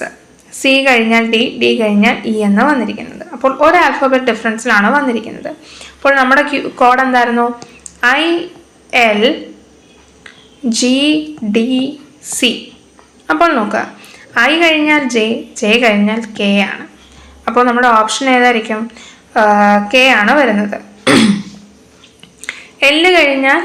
C കഴിഞ്ഞാൽ D, D കഴിഞ്ഞാൽ E എന്ന് വന്നിരിക്കുന്നത്. അപ്പോൾ ഒരു ആൽഫബറ്റ് ഡിഫറൻസിലാണ് വന്നിരിക്കുന്നത്. അപ്പോൾ നമ്മുടെ കോഡ് എന്തായിരുന്നു? I, L, G, D, C. അപ്പോൾ നോക്കുക, I കഴിഞ്ഞാൽ J, J കഴിഞ്ഞാൽ K ആണ്. അപ്പോൾ നമ്മുടെ ഓപ്ഷൻ ഏതായിരിക്കും? K ആണ് വരുന്നത്. L കഴിഞ്ഞാൽ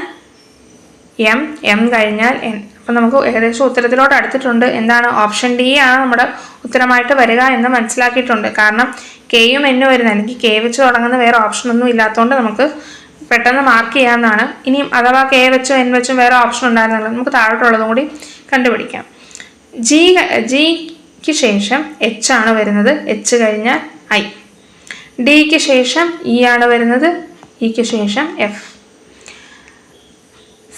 M, M കഴിഞ്ഞാൽ N. അപ്പോൾ നമുക്ക് ഏകദേശം ഉത്തരത്തിലോട്ട് അടുത്തിട്ടുണ്ട്. എന്താണ്? ഓപ്ഷൻ ഡി ആണ് നമ്മുടെ ഉത്തരമായിട്ട് വരിക എന്ന് മനസ്സിലാക്കിയിട്ടുണ്ട്. കാരണം കെയും എന്നും വരുന്നത്, അല്ലെങ്കിൽ കെ വെച്ച് തുടങ്ങുന്ന വേറെ ഓപ്ഷൻ ഒന്നും ഇല്ലാത്തതുകൊണ്ട് നമുക്ക് പെട്ടെന്ന് മാർക്ക് ചെയ്യാവുന്നതാണ്. ഇനിയും അഥവാ കെ വെച്ചോ എൻ വെച്ചും വേറെ ഓപ്ഷൻ ഉണ്ടായിരുന്നല്ലോ, നമുക്ക് താഴോട്ടുള്ളതും കൂടി കണ്ടുപിടിക്കാം. ജിക്ക് ശേഷം എച്ച് ആണ് വരുന്നത്, എച്ച് കഴിഞ്ഞാൽ ഐ. ഡിക്ക് ശേഷം ഇ ആണ് വരുന്നത്, ഇക്ക് ശേഷം എഫ്.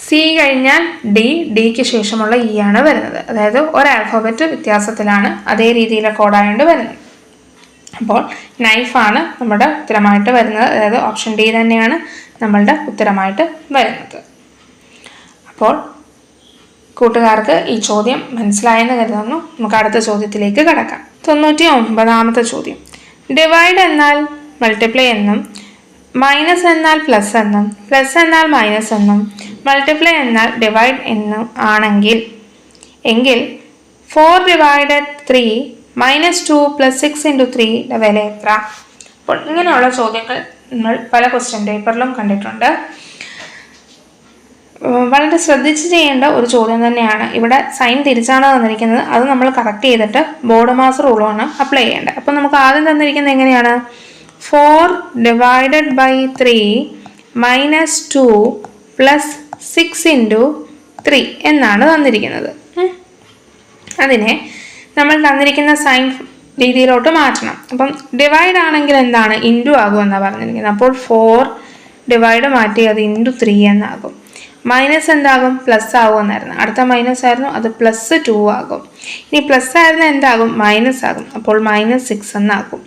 സി കഴിഞ്ഞാൽ ഡി, ഡിക്ക് ശേഷമുള്ള ഇ ആണ് വരുന്നത്. അതായത് ഒരു ആൽഫബറ്റ് വ്യത്യാസത്തിലാണ് അതേ രീതിയിലെ കോഡായതുകൊണ്ട് വരുന്നത്. അപ്പോൾ നൈഫാണ് നമ്മുടെ ഉത്തരമായിട്ട് വരുന്നത്. അതായത് ഓപ്ഷൻ ഡി തന്നെയാണ് നമ്മളുടെ ഉത്തരമായിട്ട് വരുന്നത്. അപ്പോൾ കൂട്ടുകാർക്ക് ഈ ചോദ്യം മനസ്സിലായെന്ന് കരുതുന്നു. നമുക്ക് അടുത്ത ചോദ്യത്തിലേക്ക് കടക്കാം. 99ാമത്തെ ചോദ്യം. ഡിവൈഡ് എന്നാൽ മൾട്ടിപ്ലൈ എന്നും, മൈനസ് എന്നാൽ പ്ലസ് എന്നും, പ്ലസ് എന്നാൽ മൈനസ് എന്നും, മൾട്ടിപ്ലൈ എന്നാൽ ഡിവൈഡ് എന്നും ആണെങ്കിൽ എങ്കിൽ 4 ഡിവൈഡഡ് 3 മൈനസ് 2 പ്ലസ് 6 ഇൻറ്റു 3 വില എത്ര? അപ്പോൾ ഇങ്ങനെയുള്ള ചോദ്യങ്ങൾ നമ്മൾ പല ക്വസ്റ്റ്യൻ പേപ്പറിലും കണ്ടിട്ടുണ്ട്. വളരെ ശ്രദ്ധിച്ച് ചെയ്യേണ്ട ഒരു ചോദ്യം തന്നെയാണ്. ഇവിടെ സൈൻ തിരിച്ചാണ് തന്നിരിക്കുന്നത്, അത് നമ്മൾ കറക്റ്റ് ചെയ്തിട്ട് ബോർഡ് മാസ് റൂളാണ് അപ്ലൈ ചെയ്യേണ്ടത്. അപ്പോൾ നമുക്ക് ആദ്യം തന്നിരിക്കുന്നത് എങ്ങനെയാണ്? 4 divided by 3 minus 2 plus 6 into 3 എന്നാണ് തന്നിരിക്കുന്നത്. അതിനെ നമ്മൾ തന്നിരിക്കുന്ന സൈൻ രീതിയിലോട്ട് മാറ്റണം. അപ്പം ഡിവൈഡ് ആണെങ്കിൽ എന്താണ്? ഇൻറ്റു ആകും എന്നാണ് പറഞ്ഞിരിക്കുന്നത്. അപ്പോൾ 4 ഡിവൈഡ് മാറ്റി അത് ഇൻറ്റു 3 എന്നാകും. മൈനസ് എന്താകും? പ്ലസ് ആകും എന്നായിരുന്നു. അടുത്ത മൈനസ് ആയിരുന്നു, അത് പ്ലസ് 2 ആകും. ഇനി പ്ലസ് ആയിരുന്നു എന്താകും? മൈനസ് ആകും. അപ്പോൾ മൈനസ് 6 എന്നാകും.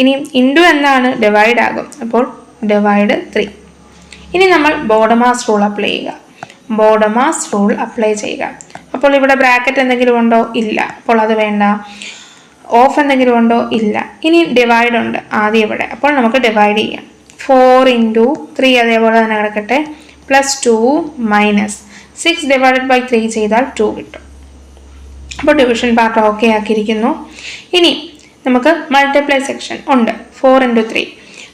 ഇനി ഇൻറ്റു എന്താണ്? ഡിവൈഡ് ആകും. അപ്പോൾ ഡിവൈഡ് 3. ഇനി നമ്മൾ ബോർഡ് മാസ് റൂൾ അപ്ലൈ ചെയ്യുക. ബോർഡ് മാസ് റൂൾ അപ്ലൈ ചെയ്യുക. അപ്പോൾ ഇവിടെ ബ്രാക്കറ്റ് എന്തെങ്കിലും ഉണ്ടോ? ഇല്ല. അപ്പോൾ അത് വേണ്ട. ഓഫ് എന്തെങ്കിലും ഉണ്ടോ? ഇല്ല. ഇനി ഡിവൈഡ് ഉണ്ട് ആദ്യം ഇവിടെ. അപ്പോൾ നമുക്ക് ഡിവൈഡ് ചെയ്യാം. 4 ഇൻറ്റു 3 അതേപോലെ തന്നെ കിടക്കട്ടെ, പ്ലസ് 2 മൈനസ് 6 ഡിവൈഡഡ് ബൈ 3 ചെയ്താൽ 2 കിട്ടും. അപ്പോൾ ഡിവിഷൻ പാർട്ട് ഓക്കെ ആക്കിയിരിക്കുന്നു. ഇനി നമുക്ക് മൾട്ടിപ്ലൈ സെക്ഷൻ ഉണ്ട്. 4 ഇൻറ്റു 3.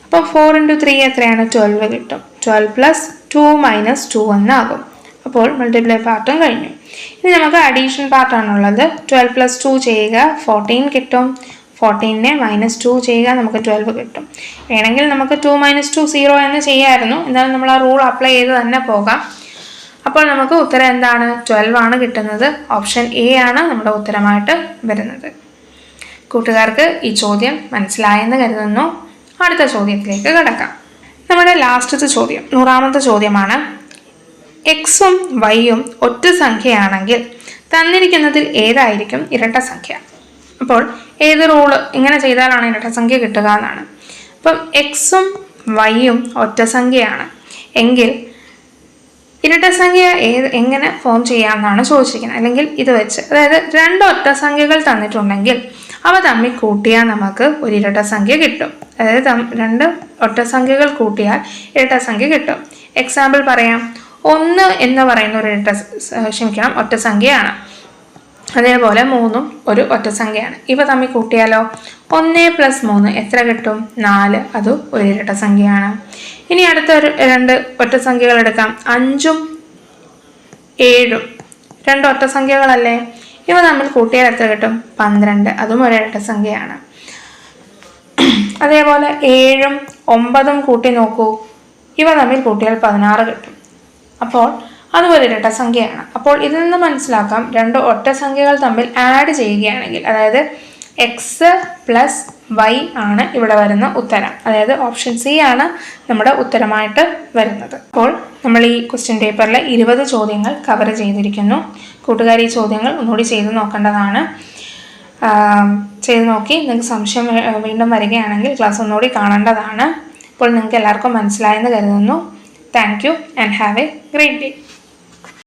അപ്പോൾ 4 ഇൻറ്റു 3 എത്രയാണ്? 12 കിട്ടും. 12 പ്ലസ് 2 മൈനസ് 2 എന്നാകും. അപ്പോൾ മൾട്ടിപ്ലൈ പാർട്ടും കഴിഞ്ഞു. ഇനി നമുക്ക് അഡീഷൻ പാർട്ടാണുള്ളത്. 12 പ്ലസ് 2 ചെയ്യുക, 14 കിട്ടും. 14നെ മൈനസ് 2 ചെയ്യുക, നമുക്ക് 12 കിട്ടും. വേണമെങ്കിൽ നമുക്ക് 2 മൈനസ് 2 0 എന്ന് ചെയ്യാമായിരുന്നു. എന്നാലും നമ്മൾ ആ റൂൾ അപ്ലൈ ചെയ്ത് തന്നെ പോകാം. അപ്പോൾ നമുക്ക് ഉത്തരം എന്താണ്? 12 ആണ് കിട്ടുന്നത്. ഓപ്ഷൻ എ ആണ് നമ്മുടെ ഉത്തരമായിട്ട് വരുന്നത്. കൂട്ടുകാർക്ക് ഈ ചോദ്യം മനസ്സിലായെന്ന് കരുതുന്നു. അടുത്ത ചോദ്യത്തിലേക്ക് കിടക്കാം. നമ്മുടെ ലാസ്റ്റത്തെ ചോദ്യം 100ാമത്തെ ചോദ്യമാണ്. എക്സും വൈയും ഒറ്റ സംഖ്യയാണെങ്കിൽ തന്നിരിക്കുന്നതിൽ ഏതായിരിക്കും ഇരട്ട സംഖ്യ? അപ്പോൾ ഏത് റൂള് ഇങ്ങനെ ചെയ്താലാണ് ഇരട്ട സംഖ്യ കിട്ടുക എന്നാണ്. അപ്പം എക്സും വൈയും ഒറ്റ സംഖ്യയാണ് എങ്കിൽ ഇരട്ട സംഖ്യ എങ്ങനെ ഫോം ചെയ്യാമെന്നാണ് ചോദിച്ചിരിക്കുന്നത്. അല്ലെങ്കിൽ ഇത് വെച്ച്, അതായത് 2 ഒറ്റ സംഖ്യകൾ തന്നിട്ടുണ്ടെങ്കിൽ അവ തമ്മിൽ കൂട്ടിയാൽ നമുക്ക് ഒരു ഇരട്ട സംഖ്യ കിട്ടും. അതായത് 2 ഒറ്റ സംഖ്യകൾ കൂട്ടിയാൽ ഇരട്ട സംഖ്യ കിട്ടും. എക്സാമ്പിൾ പറയാം. 1 എന്ന് പറയുന്ന ഒരു ഒറ്റ സംഖ്യയാണ്. അതേപോലെ 3ഉം ഒരു ഒറ്റ സംഖ്യയാണ്. ഇവ തമ്മിൽ കൂട്ടിയാലോ 1 പ്ലസ് 3 എത്ര കിട്ടും? 4. അത് ഒരു ഇരട്ട സംഖ്യയാണ്. ഇനി അടുത്ത 2 ഒറ്റ സംഖ്യകൾ എടുക്കാം. 5ഉം 7ഉം 2 ഒറ്റ സംഖ്യകളല്ലേ? ഇവ തമ്മിൽ കൂട്ടിയാൽ എത്ര കിട്ടും? 12. അതും ഒരു ഇരട്ട സംഖ്യയാണ്. അതേപോലെ 7ഉം 9ഉം കൂട്ടി നോക്കൂ. ഇവ തമ്മിൽ കൂട്ടിയാൽ 16 കിട്ടും. അപ്പോൾ അതുപോലെ ഇരട്ട സംഖ്യയാണ്. അപ്പോൾ ഇതിൽ നിന്ന് മനസ്സിലാക്കാം 2 ഒറ്റ സംഖ്യകൾ തമ്മിൽ ആഡ് ചെയ്യുകയാണെങ്കിൽ, അതായത് എക്സ് പ്ലസ് വൈ ആണ് ഇവിടെ വരുന്ന ഉത്തരം. അതായത് ഓപ്ഷൻ സി ആണ് നമ്മുടെ ഉത്തരമായിട്ട് വരുന്നത്. അപ്പോൾ നമ്മൾ ഈ ക്വസ്റ്റ്യൻ പേപ്പറിലെ 20 ചോദ്യങ്ങൾ കവർ ചെയ്തിരിക്കുന്നു. കൂട്ടുകാർ ഈ ചോദ്യങ്ങൾ ഒന്നുകൂടി ചെയ്ത് നോക്കേണ്ടതാണ്. ചെയ്ത് നോക്കി നിങ്ങൾക്ക് സംശയം വീണ്ടും വരികയാണെങ്കിൽ ക്ലാസ് ഒന്നുകൂടി കാണേണ്ടതാണ്. ഇപ്പോൾ നിങ്ങൾക്ക് എല്ലാവർക്കും മനസ്സിലായെന്ന് കരുതുന്നു. Thank you and have A great day.